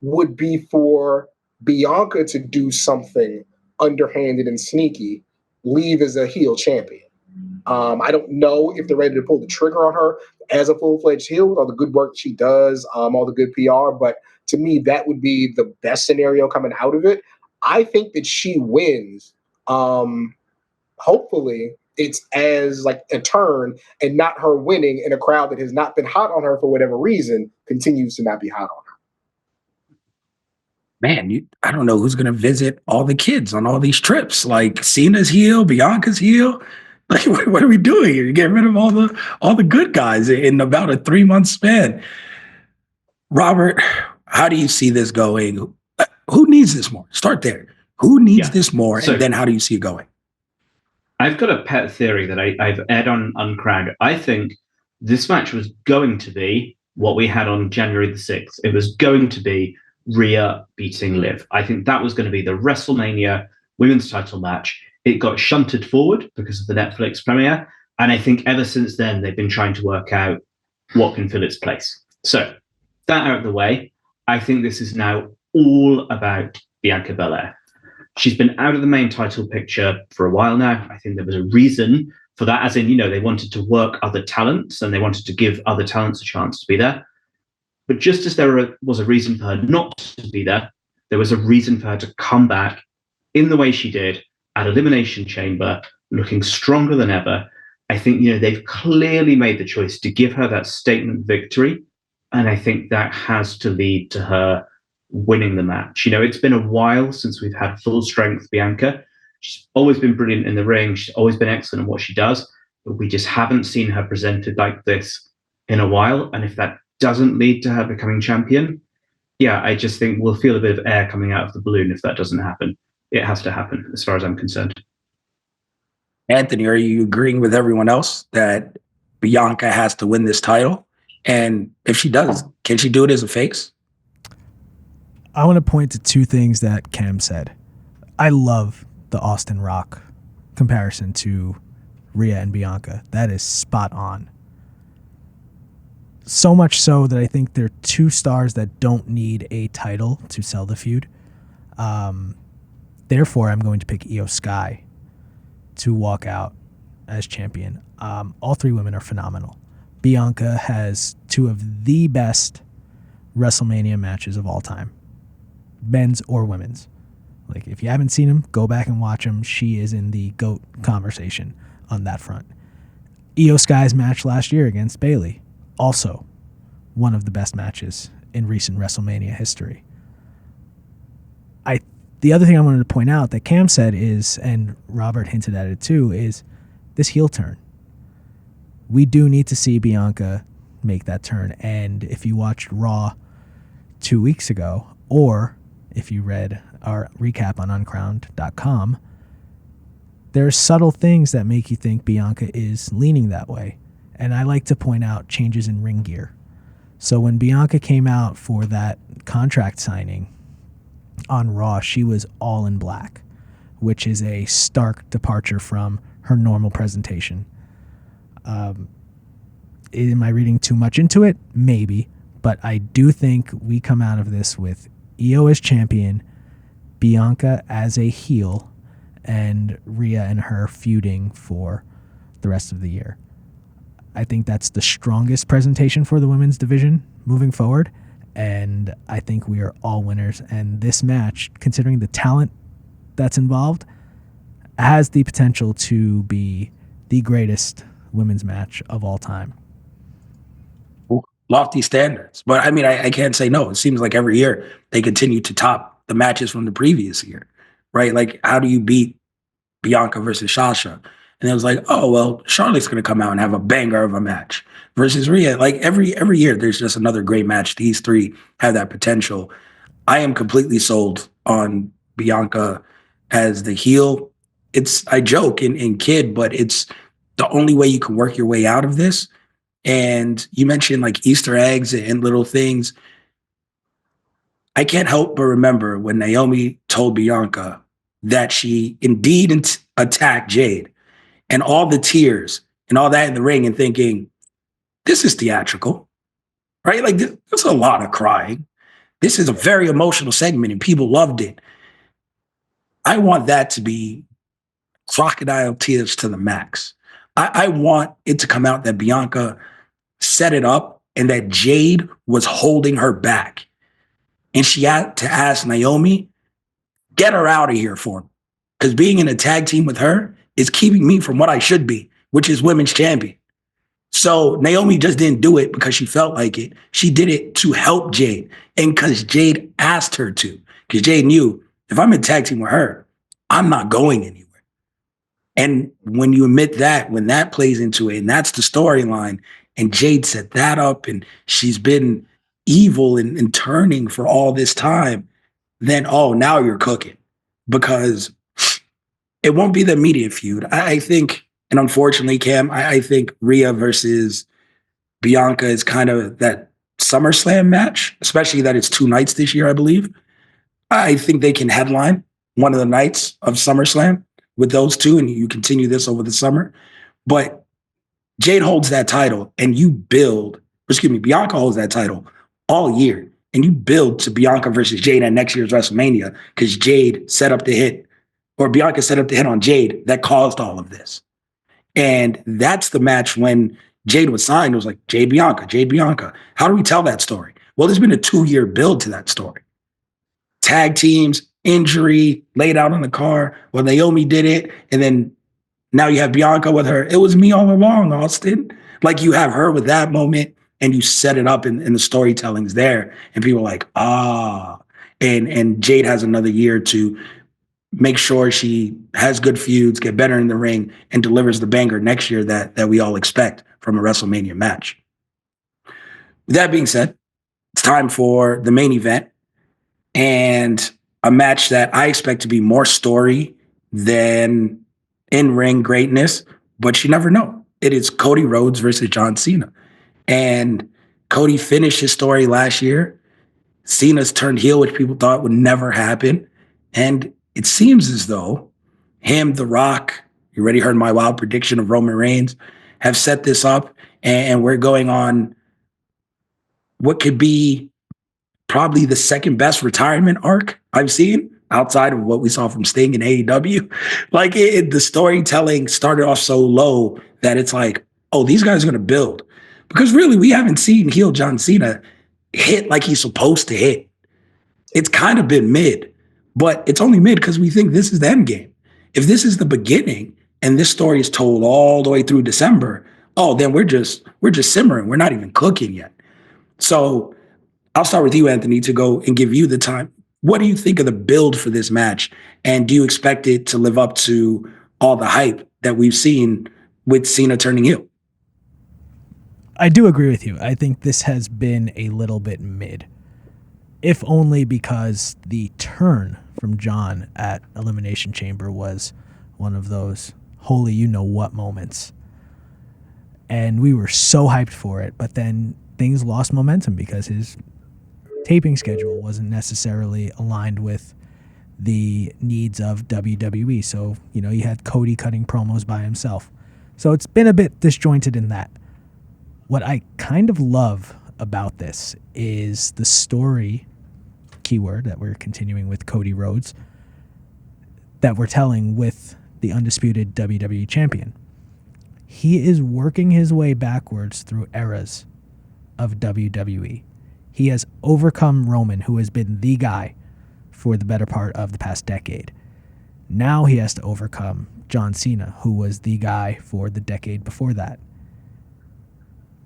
would be for Bianca to do something underhanded and sneaky, leave as a heel champion. I don't know if they're ready to pull the trigger on her as a full-fledged heel with all the good work she does, all the good PR, but to me, that would be the best scenario coming out of it. I think that she wins. Hopefully, it's as like a turn and not her winning in a crowd that has not been hot on her for whatever reason continues to not be hot on her. Man, I don't know who's going to visit all the kids on all these trips. Like Cena's heel, Bianca's heel. Like, what are we doing here? Get rid of all the good guys in about a 3-month span. Robert, how do you see this going? Who needs this more? Start there. Who needs this more? And then how do you see it going? I've got a pet theory that I've aired on Uncrowned. I think this match was going to be what we had on January the 6th. It was going to be Rhea beating Liv. I think that was going to be the WrestleMania women's title match. It got shunted forward because of the Netflix premiere. And I think ever since then, they've been trying to work out what can fill its place. So that out of the way, I think this is now all about Bianca Belair. She's been out of the main title picture for a while now. I think there was a reason for that, as in, they wanted to work other talents and they wanted to give other talents a chance to be there. But just as there was a reason for her not to be there was a reason for her to come back in the way she did at Elimination Chamber, looking stronger than ever. I think, they've clearly made the choice to give her that statement victory. And I think that has to lead to her winning the match. It's been a while since we've had full strength Bianca. She's always been brilliant in the ring. She's always been excellent at what she does, but we just haven't seen her presented like this in a while. And if that doesn't lead to her becoming champion, I just think we'll feel a bit of air coming out of the balloon if that doesn't happen. It has to happen, as far as I'm concerned. Anthony, are you agreeing with everyone else that Bianca has to win this title? And if she does, can she do it as a face? I want to point to two things that Cam said. I love the Austin Rock comparison to Rhea and Bianca. That is spot on. So much so that I think they're two stars that don't need a title to sell the feud. Therefore, I'm going to pick Io Sky to walk out as champion. All three women are phenomenal. Bianca has two of the best WrestleMania matches of all time, men's or women's. Like, if you haven't seen them, go back and watch them. She is in the GOAT conversation on that front. Io Sky's match last year against Bayley, also one of the best matches in recent WrestleMania history. The other thing I wanted to point out that Cam said is, and Robert hinted at it too, is this heel turn. We do need to see Bianca make that turn. And if you watched Raw 2 weeks ago, or if you read our recap on uncrowned.com, there are subtle things that make you think Bianca is leaning that way. And I like to point out changes in ring gear. So when Bianca came out for that contract signing on Raw, she was all in black, which is a stark departure from her normal presentation. Am I reading too much into it? Maybe. But I do think we come out of this with Io as champion, Bianca as a heel and Rhea and her feuding for the rest of the year. I think that's the strongest presentation for the women's division moving forward, and I think we are all winners. And this match, considering the talent that's involved, has the potential to be the greatest women's match of all time. Lofty standards. But I mean, I can't say no. It seems like every year they continue to top the matches from the previous year, right? Like, how do you beat Bianca versus Sasha? And it was like, oh, well, Charlotte's going to come out and have a banger of a match versus Rhea. Like every year, there's just another great match. These three have that potential. I am completely sold on Bianca as the heel. I joke and kid, but it's the only way you can work your way out of this. And you mentioned like Easter eggs and little things. I can't help but remember when Naomi told Bianca that she indeed attacked Jade, and all the tears and all that in the ring, and thinking, this is theatrical, right? Like, there's a lot of crying. This is a very emotional segment and people loved it. I want that to be crocodile tears to the max. I want it to come out that Bianca set it up and that Jade was holding her back. And she had to ask Naomi, get her out of here for me. Because being in a tag team with her is keeping me from what I should be, which is women's champion. So Naomi just didn't do it because she felt like it. She did it to help Jade. And because Jade asked her to. Because Jade knew, if I'm in tag team with her, I'm not going anywhere. And when you admit that, when that plays into it, and that's the storyline, and Jade set that up, and she's been evil and turning for all this time, then, oh, now you're cooking. Because it won't be the immediate feud. I think, and unfortunately, Cam, I think Rhea versus Bianca is kind of that SummerSlam match, especially that it's 2 nights this year, I believe. I think they can headline one of the nights of SummerSlam with those two, and you continue this over the summer. But Jade holds that title, and Bianca holds that title all year. And you build to Bianca versus Jade at next year's WrestleMania because Jade set up the hit, or Bianca set up the hit on Jade that caused all of this. And that's the match when Jade was signed. It was like, Jade Bianca. How do we tell that story? Well, there's been a 2-year build to that story. Tag teams, injury, laid out on the car. Well, Naomi did it. And then now you have Bianca with her. It was me all along, Austin. Like, you have her with that moment and you set it up in the storytelling's there. And people are like, and Jade has another year to make sure she has good feuds, get better in the ring, and delivers the banger next year that we all expect from a WrestleMania match. With that being said, it's time for the main event, and a match that I expect to be more story than in-ring greatness, but you never know. It is Cody Rhodes versus John Cena. And Cody finished his story last year. Cena's turned heel, which people thought would never happen. And it seems as though him, The Rock, you already heard my wild prediction of Roman Reigns, have set this up, and we're going on what could be probably the second best retirement arc I've seen outside of what we saw from Sting in AEW. Like, the storytelling started off so low that it's like, oh, these guys are going to build. Because really, we haven't seen heel John Cena hit like he's supposed to hit. It's kind of been mid, but it's only mid because we think this is the end game. If this is the beginning and this story is told all the way through December, oh, then we're just simmering. We're not even cooking yet. So I'll start with you, Anthony, to go and give you the time. What do you think of the build for this match? And do you expect it to live up to all the hype that we've seen with Cena turning heel? I do agree with you. I think this has been a little bit mid, if only because the turn from John at Elimination Chamber was one of those holy you-know-what moments. And we were so hyped for it, but then things lost momentum because his taping schedule wasn't necessarily aligned with the needs of WWE. So, you had Cody cutting promos by himself. So it's been a bit disjointed in that. What I kind of love about this is the story keyword that we're continuing with Cody Rhodes, that we're telling with the undisputed WWE champion. He is working his way backwards through eras of WWE. He has overcome Roman, who has been the guy for the better part of the past decade. Now he has to overcome John Cena, who was the guy for the decade before that.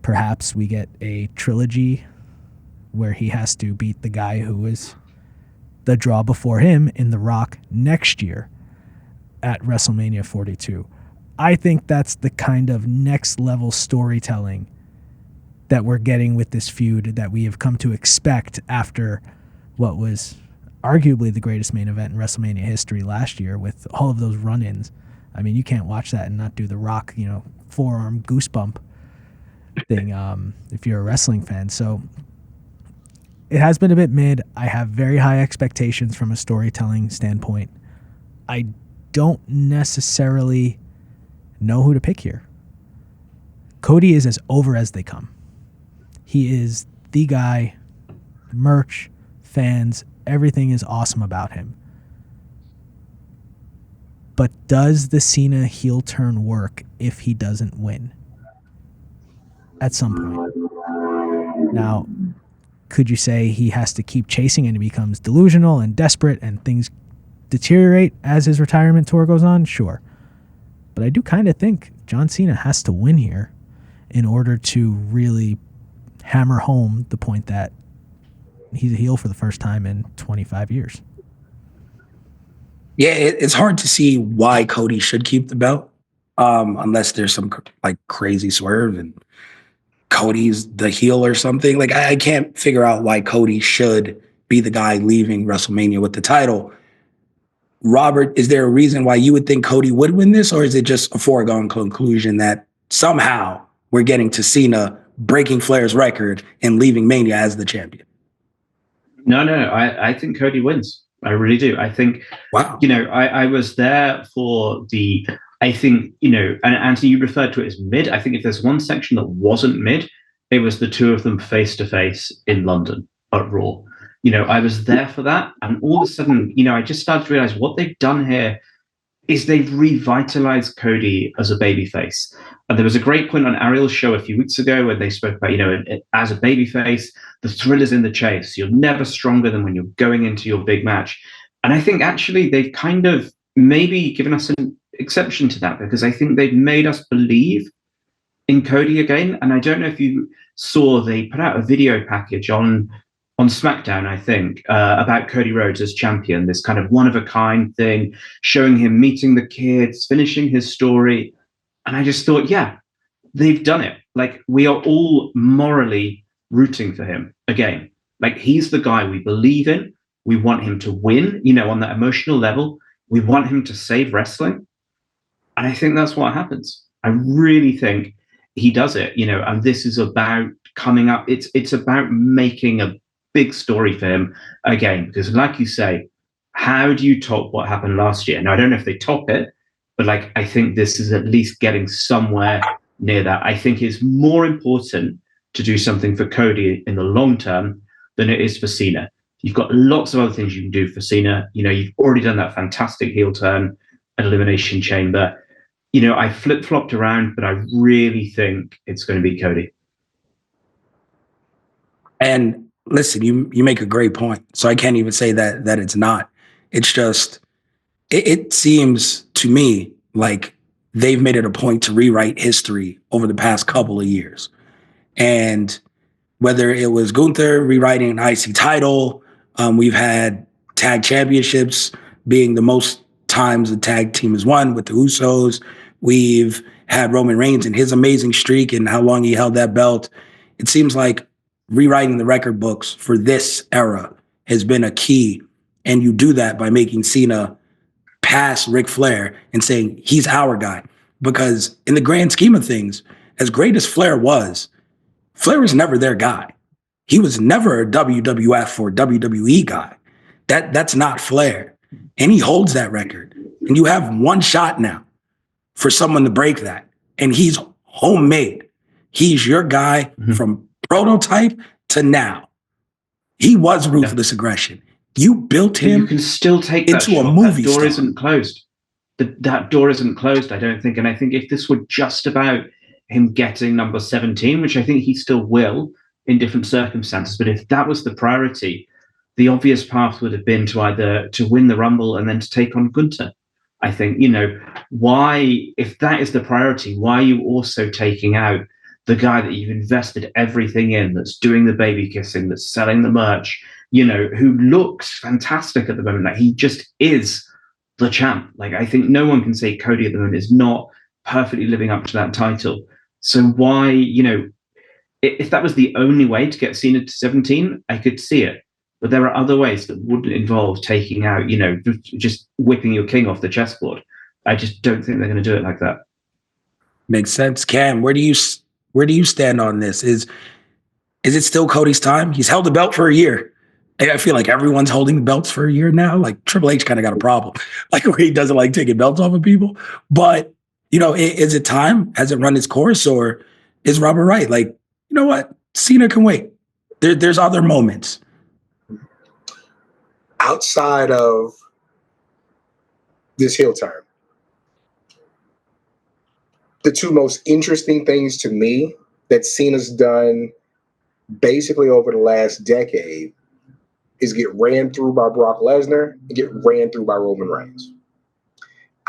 Perhaps we get a trilogy where he has to beat the guy who is the draw before him in The Rock next year at WrestleMania 42. I think that's the kind of next level storytelling that we're getting with this feud that we have come to expect after what was arguably the greatest main event in WrestleMania history last year with all of those run-ins. I mean, you can't watch that and not do the Rock, forearm goosebump thing if you're a wrestling fan. So it has been a bit mid. I have very high expectations from a storytelling standpoint. I don't necessarily know who to pick here. Cody is as over as they come. He is the guy, merch, fans, everything is awesome about him. But does the Cena heel turn work if he doesn't win? At some point. Now, could you say he has to keep chasing and he becomes delusional and desperate and things deteriorate as his retirement tour goes on? Sure. But I do kind of think John Cena has to win here in order to really hammer home the point that he's a heel for the first time in 25 years. Yeah, it's hard to see why Cody should keep the belt, unless there's some crazy swerve and Cody's the heel or something. I can't figure out why Cody should be the guy leaving WrestleMania with the title. Robert, is there a reason why you would think Cody would win this, or is it just a foregone conclusion that somehow we're getting to Cena breaking Flair's record and leaving Mania as the champion? No, I think Cody wins. I really do. I think, wow. I was there for I think, and Anthony, you referred to it as mid. I think if there's one section that wasn't mid, it was the two of them face to face in London at Raw. I was there for that. And all of a sudden, I just started to realize what they've done here is they've revitalized Cody as a babyface. And there was a great point on Ariel's show a few weeks ago where they spoke about, as a babyface, the thrill is in the chase. You're never stronger than when you're going into your big match. And I think actually they've kind of maybe given us an exception to that, because I think they've made us believe in Cody again. And I don't know if you saw, they put out a video package on SmackDown, I think, about Cody Rhodes as champion, this kind of one-of-a-kind thing, showing him meeting the kids, finishing his story. And I just thought, yeah, they've done it. We are all morally rooting for him again. He's the guy we believe in. We want him to win, on that emotional level. We want him to save wrestling. And I think that's what happens. I really think he does it, and this is about coming up. It's about making a big story for him again, because like you say, how do you top what happened last year? Now, I don't know if they top it, but I think this is at least getting somewhere near that. I think it's more important to do something for Cody in the long term than it is for Cena. You've got lots of other things you can do for Cena. You've already done that fantastic heel turn at Elimination Chamber. I flip-flopped around, but I really think it's going to be Cody. And listen, you make a great point. So I can't even say that it's not. It's just, it seems to me like they've made it a point to rewrite history over the past couple of years. And whether it was Gunther rewriting an IC title, we've had tag championships being the most times the tag team has won with the Usos. We've had Roman Reigns and his amazing streak and how long he held that belt. It seems like rewriting the record books for this era has been a key. And you do that by making Cena pass Ric Flair and saying he's our guy. Because in the grand scheme of things, as great as Flair was never their guy. He was never a WWF or WWE guy. That's not Flair. And he holds that record. And you have one shot now for someone to break that. And he's homemade. He's your guy from prototype to now. He was ruthless aggression. You built him. You can still take that into a shot. movie That door star. isn't closed. That door isn't closed, I don't think. And I think if this were just about him getting number 17, which I think he still will in different circumstances, but if that was the priority, the obvious path would have been to either to win the Rumble and then to take on Gunther. I think, why, if that is the priority, why are you also taking out the guy that you've invested everything in, that's doing the baby kissing, that's selling the merch, who looks fantastic at the moment? Like, he just is the champ. Like, I think no one can say Cody at the moment is not perfectly living up to that title. So why, if that was the only way to get Cena to 17, I could see it. But there are other ways that wouldn't involve taking out, just whipping your king off the chessboard. I just don't think they're going to do it like that. Makes sense. Cam, where do you stand on this? Is it still Cody's time? He's held the belt for a year. I feel like everyone's holding the belts for a year now. Like Triple H kind of got a problem, like where he doesn't like taking belts off of people. But is it time? Has it run its course, or is Robert right? Like, you know what? Cena can wait. There's other moments. Outside of this heel turn, the two most interesting things to me that Cena's done basically over the last decade is get ran through by Brock Lesnar and get ran through by Roman Reigns.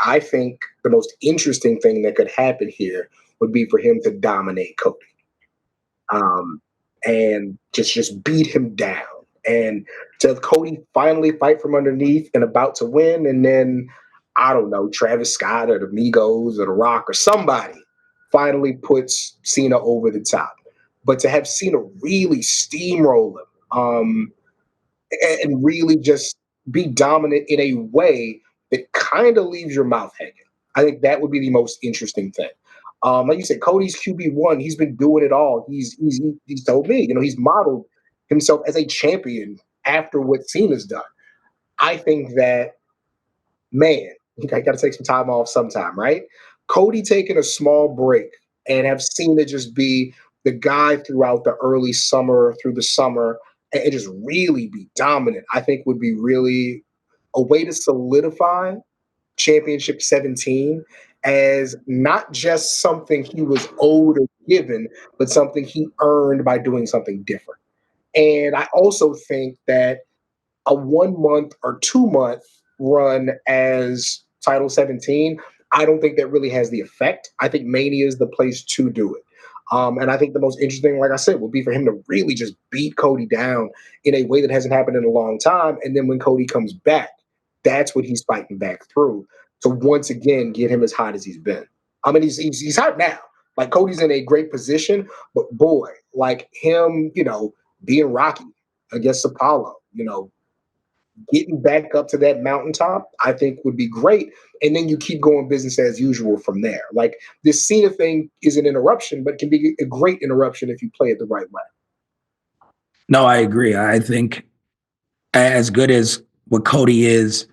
I think the most interesting thing that could happen here would be for him to dominate Cody, and just beat him down, and to have Cody finally fight from underneath and about to win, and then, I don't know, Travis Scott or the Migos or The Rock or somebody finally puts Cena over the top. But to have Cena really steamroll him, and really just be dominant in a way that kind of leaves your mouth hanging, I think that would be the most interesting thing. Like you said, Cody's QB1. He's been doing it all. He's told me, he's modeled himself as a champion after what Cena's done. I think that, man, I got to take some time off sometime, right? Cody taking a small break and have Cena just be the guy throughout the early summer, through the summer, and just really be dominant, I think would be really a way to solidify Championship 17 as not just something he was owed or given, but something he earned by doing something different. And I also think that a 1 month or 2 month run as Title 17, I don't think that really has the effect. I think Mania is the place to do it. And I think the most interesting, like I said, would be for him to really just beat Cody down in a way that hasn't happened in a long time. And then when Cody comes back, that's what he's fighting back through to once again get him as hot as he's been. I mean, he's hot now. Like, Cody's in a great position, but boy, like him, being Rocky against Apollo, getting back up to that mountaintop, I think would be great. And then you keep going business as usual from there. Like, this Cena thing is an interruption, but can be a great interruption if you play it the right way. No, I agree. I think as good as what Cody is,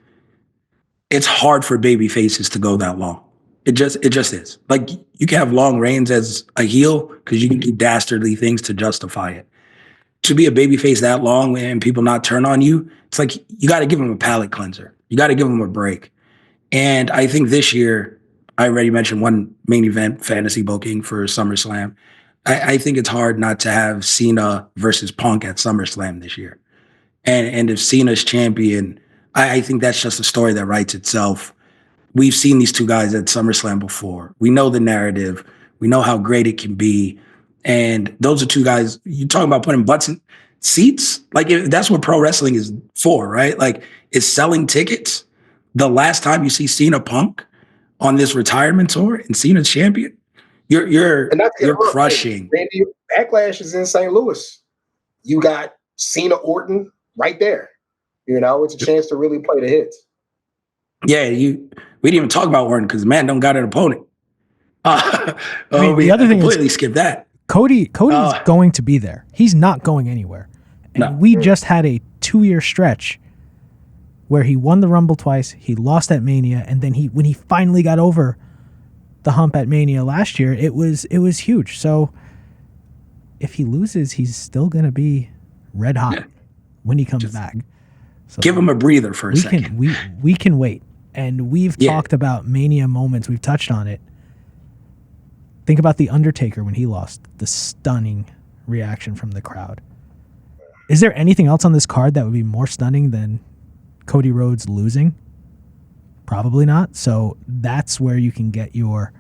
it's hard for baby faces to go that long. It just is. Like, you can have long reigns as a heel because you can do dastardly things to justify it. To be a babyface that long and people not turn on you, it's like you got to give them a palate cleanser. You got to give them a break. And I think this year, I already mentioned one main event fantasy booking for SummerSlam. I think it's hard not to have Cena versus Punk at SummerSlam this year. And if Cena's champion, I think that's just a story that writes itself. We've seen these two guys at SummerSlam before. We know the narrative. We know how great it can be. And those are two guys, you talking about putting butts in seats? Like, that's what pro wrestling is for, right? Like, it's selling tickets. The last time you see Cena Punk on this retirement tour and Cena's champion, you're crushing. Randy, Backlash is in St. Louis. You got Cena Orton right there. It's a chance to really play the hits. Yeah, we didn't even talk about Orton because man don't got an opponent. The other thing completely skipped that. Cody's going to be there. He's not going anywhere. And we just had a 2-year stretch where he won the Rumble twice, he lost at Mania, and then when he finally got over the hump at Mania last year, it was huge. So if he loses, he's still going to be red hot when he comes back. So Give him a breather for a second. We can wait. And we've talked about Mania moments. We've touched on it. Think about The Undertaker when he lost. The stunning reaction from the crowd. Is there anything else on this card that would be more stunning than Cody Rhodes losing? Probably not. So that's where you can get your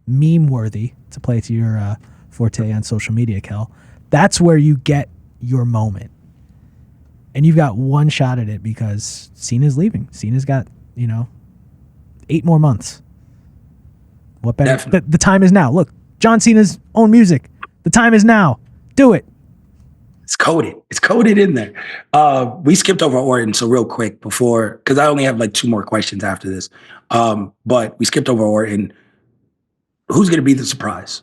meme-worthy, to play to your forte on social media, Kel. That's where you get your moment. And you've got one shot at it because Cena's leaving. Cena's got, 8 more months. What better? The time is now. Look, John Cena's own music. The time is now. Do it. It's coded. It's coded in there. We skipped over Orton, so real quick before, because I only have like 2 more questions after this. But we skipped over Orton. Who's going to be the surprise?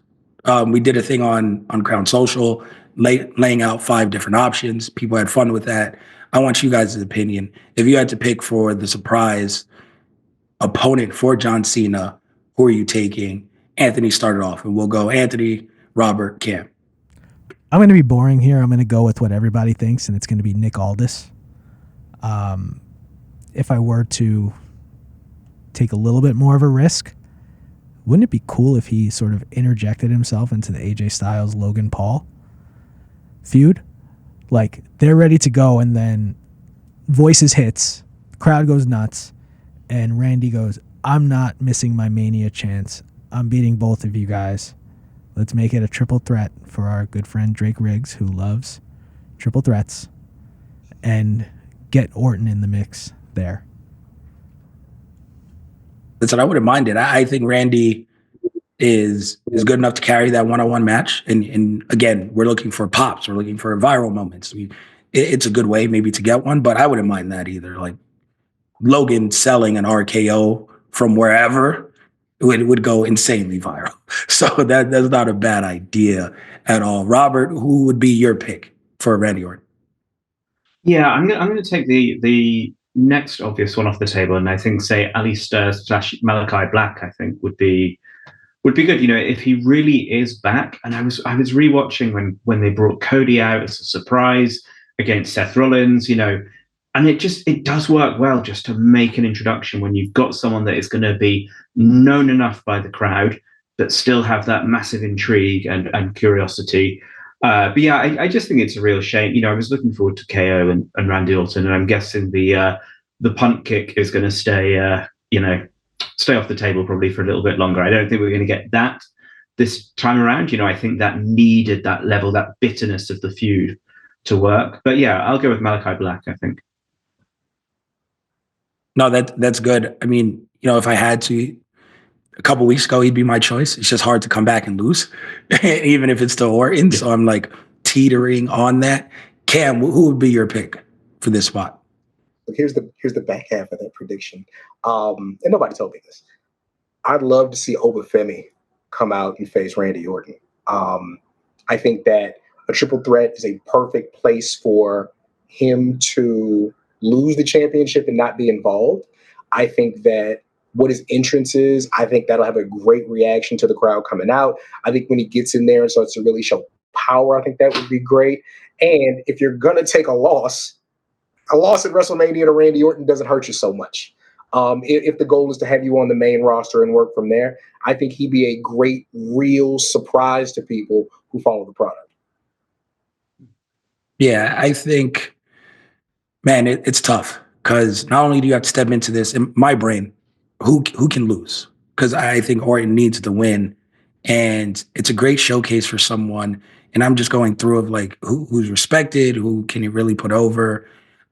We did a thing on Crown Social, laying out 5 different options. People had fun with that. I want you guys' opinion. If you had to pick for the surprise opponent for John Cena, who are you taking? Anthony started off, and we'll go Anthony, Robert, Cam. I'm going to be boring here. I'm going to go with what everybody thinks, and it's going to be Nick Aldis. If I were to take a little bit more of a risk, wouldn't it be cool if he sort of interjected himself into the AJ Styles Logan Paul feud? Like, they're ready to go, and then voices hits, crowd goes nuts, and Randy goes, I'm not missing my Mania chance. I'm beating both of you guys. Let's make it a triple threat for our good friend Drake Riggs, who loves triple threats, and get Orton in the mix there. Listen, I wouldn't mind it. I think Randy is good enough to carry that one-on-one match. And again, we're looking for pops. We're looking for viral moments. It's a good way maybe to get one, but I wouldn't mind that either. Like Logan selling an RKO from wherever would go insanely viral. So that's not a bad idea at all. Robert, who would be your pick for Randy Orton? Yeah, I'm going to take the next obvious one off the table, and I think say Alistair / Malachi Black. I think would be good. If he really is back. And I was rewatching when they brought Cody out as a surprise against Seth Rollins. And it does work well just to make an introduction when you've got someone that is going to be known enough by the crowd but still have that massive intrigue and curiosity. But yeah, I just think it's a real shame. I was looking forward to KO and Randy Orton, and I'm guessing the punt kick is going to stay off the table probably for a little bit longer. I don't think we're going to get that this time around. I think that needed that level, that bitterness of the feud to work. But yeah, I'll go with Malachi Black, I think. No, that's good. I mean, if I had to, a couple weeks ago, he'd be my choice. It's just hard to come back and lose, even if it's to Orton. Yeah. So I'm like teetering on that. Cam, who would be your pick for this spot? Look, here's the back half of that prediction. And nobody told me this. I'd love to see Obafemi come out and face Randy Orton. I think that a triple threat is a perfect place for him to lose the championship and not be involved. I think that what his entrance is, I think that'll have a great reaction to the crowd coming out. I think when he gets in there and starts to really show power, I think that would be great. And if you're going to take a loss at WrestleMania to Randy Orton doesn't hurt you so much. If the goal is to have you on the main roster and work from there, I think he'd be a great, real surprise to people who follow the product. Yeah, I think, man, it's tough because not only do you have to step into this, in my brain, who can lose? Because I think Orton needs to win, and it's a great showcase for someone. And I'm just going through of like who's respected, who can you really put over.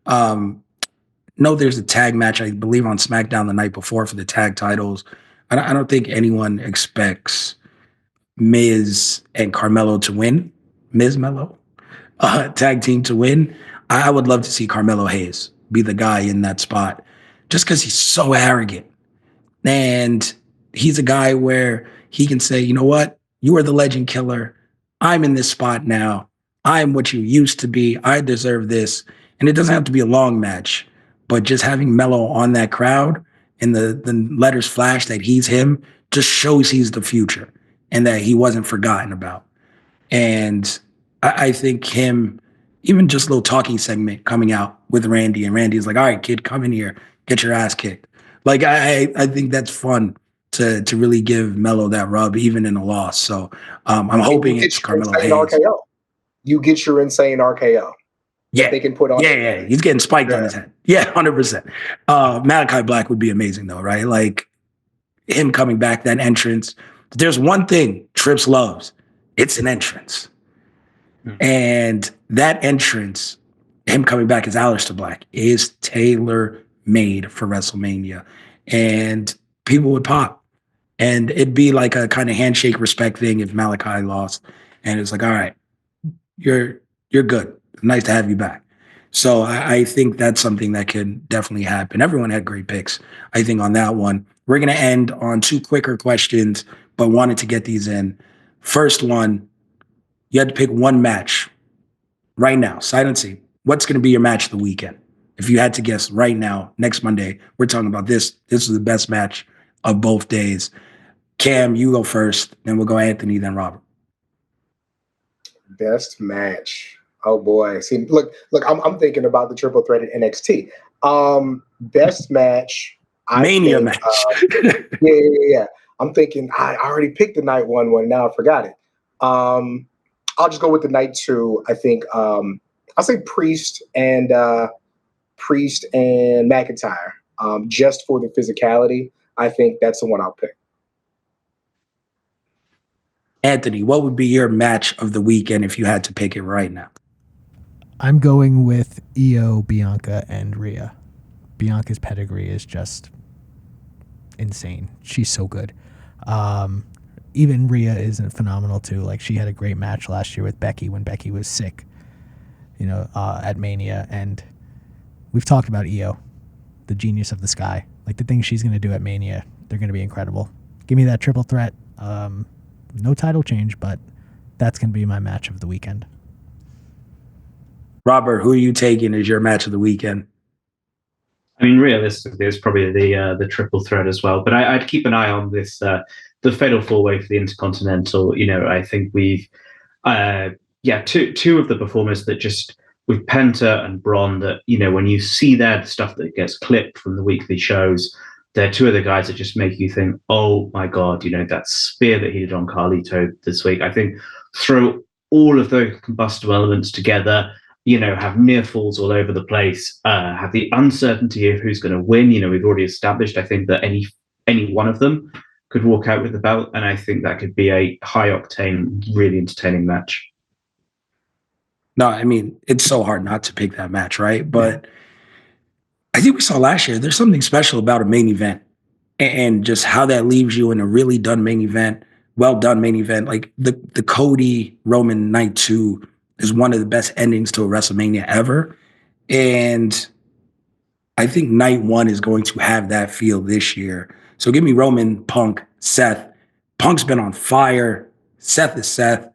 No, there's a tag match, I believe, on SmackDown the night before for the tag titles. I don't think anyone expects Miz and Carmelo to win. Miz-Mello tag team to win. I would love to see Carmelo Hayes be the guy in that spot just because he's so arrogant. And he's a guy where he can say, you know what? You are the legend killer. I'm in this spot now. I'm what you used to be. I deserve this. And it doesn't have to be a long match, but just having Melo on that crowd and the letters flash that he's him just shows he's the future and that he wasn't forgotten about. And I think him even just a little talking segment coming out with Randy, and Randy's like, all right, kid, come in here, get your ass kicked. Like, I think that's fun to really give Melo that rub, even in a loss. So I'm hoping it's Carmelo Hayes. RKO. You get your insane RKO. Yeah, they can put on. Yeah. He's getting spiked on his head. Yeah, 100%. Malachi Black would be amazing though, right? Like him coming back, that entrance. There's one thing Trips loves. It's an entrance. And that entrance, him coming back as Aleister Black, is tailor-made for WrestleMania. And people would pop. And it'd be like a kind of handshake respect thing if Malachi lost. And it's like, all right, you're good. Nice to have you back. So I think that's something that can definitely happen. Everyone had great picks, I think, on that one. We're going to end on 2 quicker questions, but wanted to get these in. First one, you had to pick one match right now, sight unseen. What's going to be your match of the weekend? If you had to guess right now, next Monday, we're talking about this. This is the best match of both days. Cam, you go first, then we'll go Anthony, then Robert. Best match. Oh boy. See, look, I'm thinking about the triple threat at NXT. Best match. Mania match. Yeah. I'm thinking I already picked the night one. Now I forgot it. I'll just go with the night 2. I think I'll say Priest and McIntyre. Just for the physicality. I think that's the one I'll pick. Anthony, what would be your match of the weekend if you had to pick it right now? I'm going with Io, Bianca, and Rhea. Bianca's pedigree is just insane. She's so good. Even Rhea isn't phenomenal too. Like, she had a great match last year with Becky when Becky was sick, at Mania. And we've talked about Io, the genius of the sky. Like, the things she's going to do at Mania, they're going to be incredible. Give me that triple threat. No title change, but that's going to be my match of the weekend. Robert, who are you taking as your match of the weekend? I mean, realistically, it's probably the triple threat as well. But I'd keep an eye on this, the Fatal 4-Way for the Intercontinental. I think we've, two of the performers that just, with Penta and Braun, that, when you see the stuff that gets clipped from the weekly shows, they're 2 of the guys that just make you think, oh my God, that spear that he did on Carlito this week. I think throw all of those combustible elements together, have near falls all over the place, have the uncertainty of who's going to win. We've already established, I think, that any one of them could walk out with the belt. And I think that could be a high octane, really entertaining match. No, I mean, it's so hard not to pick that match, right? But I think we saw last year, there's something special about a main event and just how that leaves you in a really done main event, well done main event. Like the Cody Roman night 2 is one of the best endings to a WrestleMania ever. And I think night 1 is going to have that feel this year. So give me Roman, Punk, Seth. Punk's been on fire. Seth is Seth.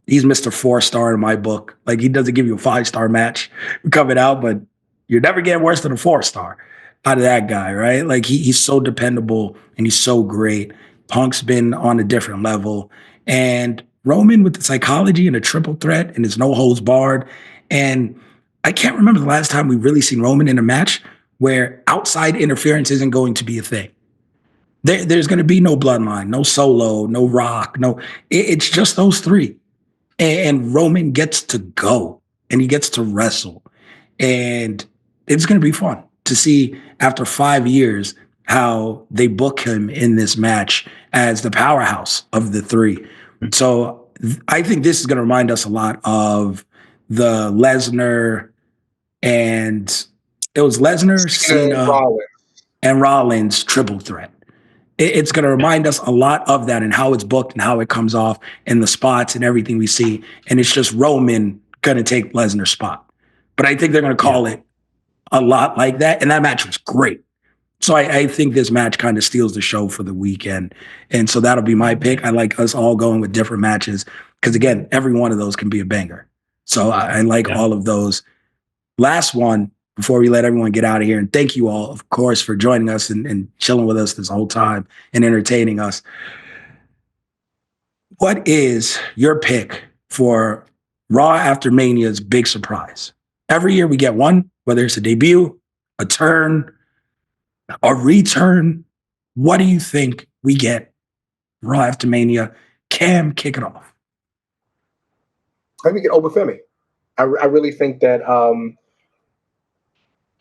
He's Mr. 4-star in my book. Like, he doesn't give you a 5-star match coming out, but you're never getting worse than a 4-star out of that guy, right? Like, he's so dependable and he's so great. Punk's been on a different level. And Roman with the psychology and a triple threat and his no holds barred. And I can't remember the last time we really seen Roman in a match where outside interference isn't going to be a thing. There's going to be no bloodline, no Solo, no Rock, it's just those 3. And Roman gets to go and he gets to wrestle. And it's going to be fun to see after 5 years how they book him in this match as the powerhouse of the 3. So I think this is going to remind us a lot of the Lesnar and it was Lesnar, Cena, and Rollins triple threat. It's going to remind us a lot of that and how it's booked and how it comes off and the spots and everything we see. And it's just Roman going to take Lesnar's spot. But I think they're going to call it a lot like that. And that match was great. So I think this match kind of steals the show for the weekend. And so that'll be my pick. I like us all going with different matches because, again, every one of those can be a banger. So I like all of those. Last one, before we let everyone get out of here, and thank you all, of course, for joining us and chilling with us this whole time and entertaining us. What is your pick for Raw after Mania's big surprise. Every year we get one, whether it's a debut, a turn, a return. What do you think we get Raw after Mania? Cam, kick it off. I think we get Obafemi. I really think that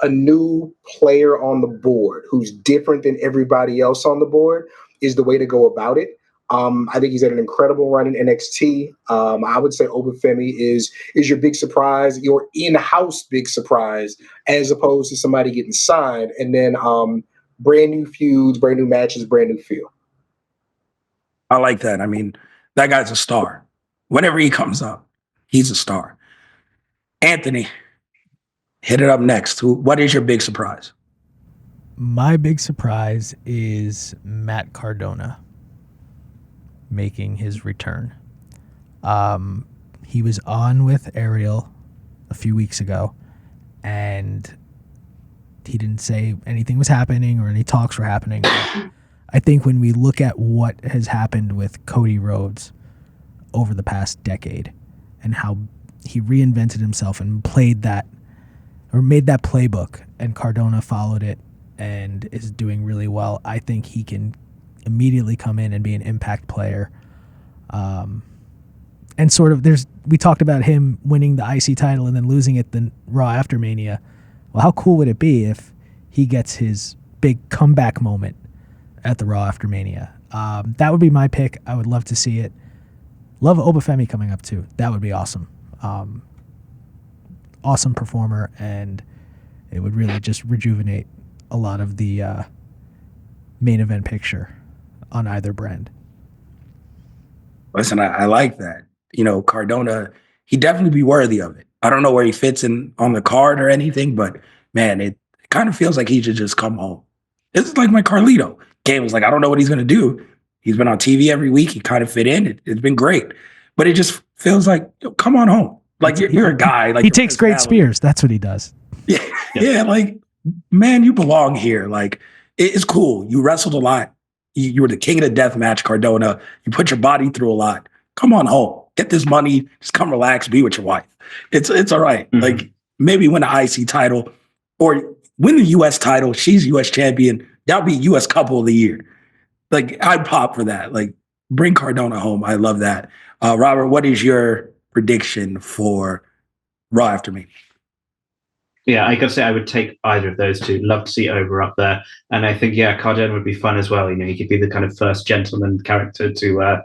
a new player on the board who's different than everybody else on the board is the way to go about it. I think he's had an incredible run in NXT. I would say Obafemi is your big surprise, your in-house big surprise, as opposed to somebody getting signed. And then brand new feuds, brand new matches, brand new feel. I like that. I mean, that guy's a star. Whenever he comes up, he's a star. Anthony, hit it up next. What is your big surprise? My big surprise is Matt Cardona making his return. He was on with Ariel a few weeks ago, and he didn't say anything was happening or any talks were happening. I think when we look at what has happened with Cody Rhodes over the past decade and how he reinvented himself and played that or made that playbook, and Cardona followed it and is doing really well, I think he can immediately come in and be an impact player. And sort of we talked about him winning the IC title and then losing it the Raw after Mania. Well, how cool would it be if he gets his big comeback moment at the Raw after Mania? That would be my pick. I would love to see it. Love Obafemi coming up too. That would be awesome. Awesome performer, and it would really just rejuvenate a lot of the main event picture on either brand. Listen, I like that. You know, Cardona, he'd definitely be worthy of it. I don't know where he fits in on the card or anything, but man, it kind of feels like he should just come home. It's like my Carlito. Game was like, I don't know what he's going to do. He's been on TV every week. He kind of fit in. It's been great. But it just feels like, come on home. Like you're a guy. Like he takes great spears. That's what he does. Yeah, like, man, you belong here. Like, it's cool. You wrestled a lot. You were the king of the death match, Cardona. You put your body through a lot. Come on home. Get this money. Just come relax. Be with your wife. It's all right. Mm-hmm. Like, maybe win an IC title or win the US title. She's US champion. That'll be US couple of the year. Like, I'd pop for that. Like, bring Cardona home. I love that. Robert, what is your prediction for Raw after me? Yeah, I gotta say I would take either of those two. Love to see Ober up there, and I think Cardona would be fun as well. You know, he could be the kind of first gentleman character to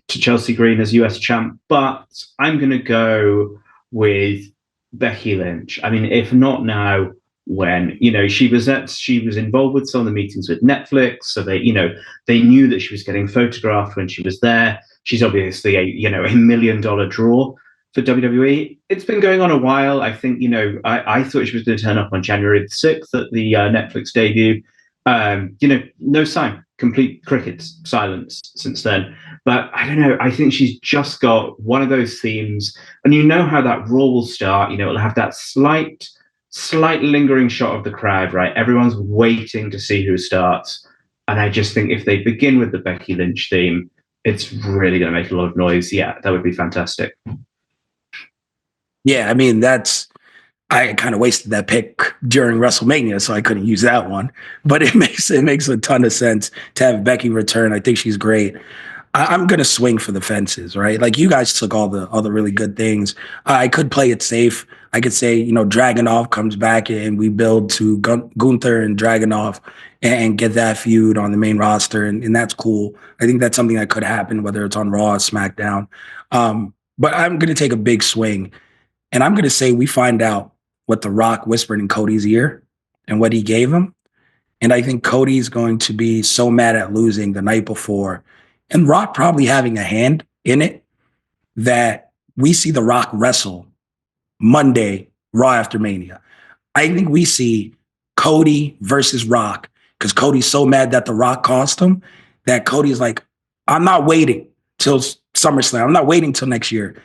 Chelsea Green as US champ. But I'm gonna go with Becky Lynch. I mean, if not now, when? You know, she was involved with some of the meetings with Netflix, so they knew that she was getting photographed when she was there. She's obviously a $1 million draw for WWE. It's been going on a while. I think, I thought she was going to turn up on January the 6th at the Netflix debut. No sign, complete crickets, silence since then. But I don't know. I think she's just got one of those themes. And you know how that Raw will start. It'll have that slight lingering shot of the crowd, right? Everyone's waiting to see who starts. And I just think if they begin with the Becky Lynch theme, it's really going to make a lot of noise. Yeah, that would be fantastic. Yeah, I mean, I kind of wasted that pick during WrestleMania, so I couldn't use that one. But it makes a ton of sense to have Becky return. I think she's great. I'm going to swing for the fences, right? Like, you guys took all the really good things. I could play it safe. I could say, Dragunov comes back and we build to Gunther and Dragunov and get that feud on the main roster. And that's cool. I think that's something that could happen, whether it's on Raw or SmackDown. But I'm going to take a big swing. And I'm going to say we find out what The Rock whispered in Cody's ear and what he gave him. And I think Cody's going to be so mad at losing the night before, and Rock probably having a hand in it, that we see The Rock wrestle Monday, Raw after Mania. I think we see Cody versus Rock, because Cody's so mad that The Rock cost him, that Cody's like, I'm not waiting till SummerSlam. I'm not waiting till next year.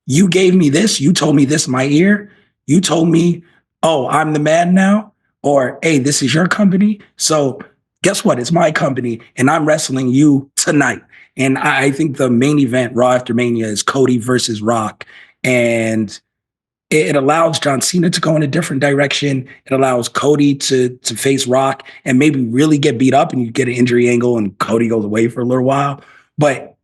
You gave me this. You told me this in my ear. You told me, oh, I'm the man now. Or, hey, this is your company. So guess what? It's my company, and I'm wrestling you tonight. And I think the main event, Raw after Mania, is Cody versus Rock. And it allows John Cena to go in a different direction. It allows Cody to face Rock and maybe really get beat up, and you get an injury angle and Cody goes away for a little while. But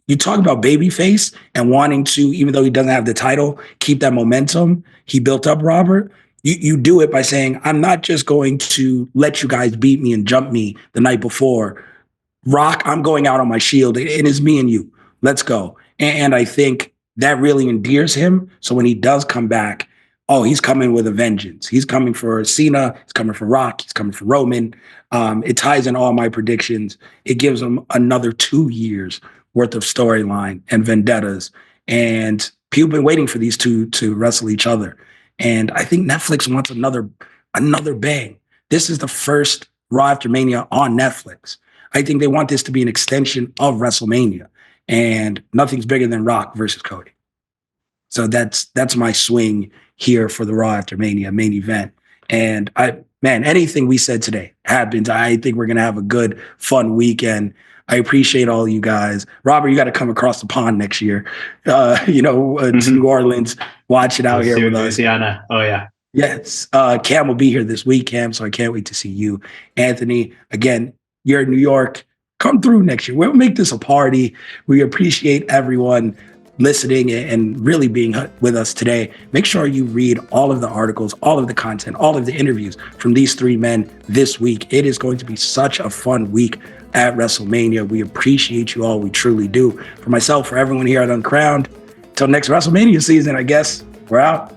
you talk about babyface and wanting to, even though he doesn't have the title, keep that momentum he built up, Robert. You do it by saying, I'm not just going to let you guys beat me and jump me the night before. Rock, I'm going out on my shield. It is me and you. Let's go. And I think that really endears him. So when he does come back, oh, he's coming with a vengeance. He's coming for Cena. He's coming for Rock. He's coming for Roman. It ties in all my predictions. It gives him another 2 years worth of storyline and vendettas. And people have been waiting for these two to wrestle each other. And I think Netflix wants another bang. This is the first Raw After Mania on Netflix. I think they want this to be an extension of WrestleMania. And nothing's bigger than Rock versus Cody. So that's my swing here for the Raw After Mania main event. And anything we said today happens. I think we're going to have a good, fun weekend. I appreciate all you guys. Robert, you got to come across the pond next year, to New Orleans, watch it out here with us. Louisiana. Oh, yeah. Yes. Cam will be here this week, Cam, so I can't wait to see you. Anthony, again, you're in New York. Come through next year. We'll make this a party. We appreciate everyone listening and really being with us today. Make sure you read all of the articles, all of the content, all of the interviews from these three men this week. It is going to be such a fun week at WrestleMania. We appreciate you all. We truly do. For myself, for everyone here at Uncrowned, till next WrestleMania season, I guess, we're out.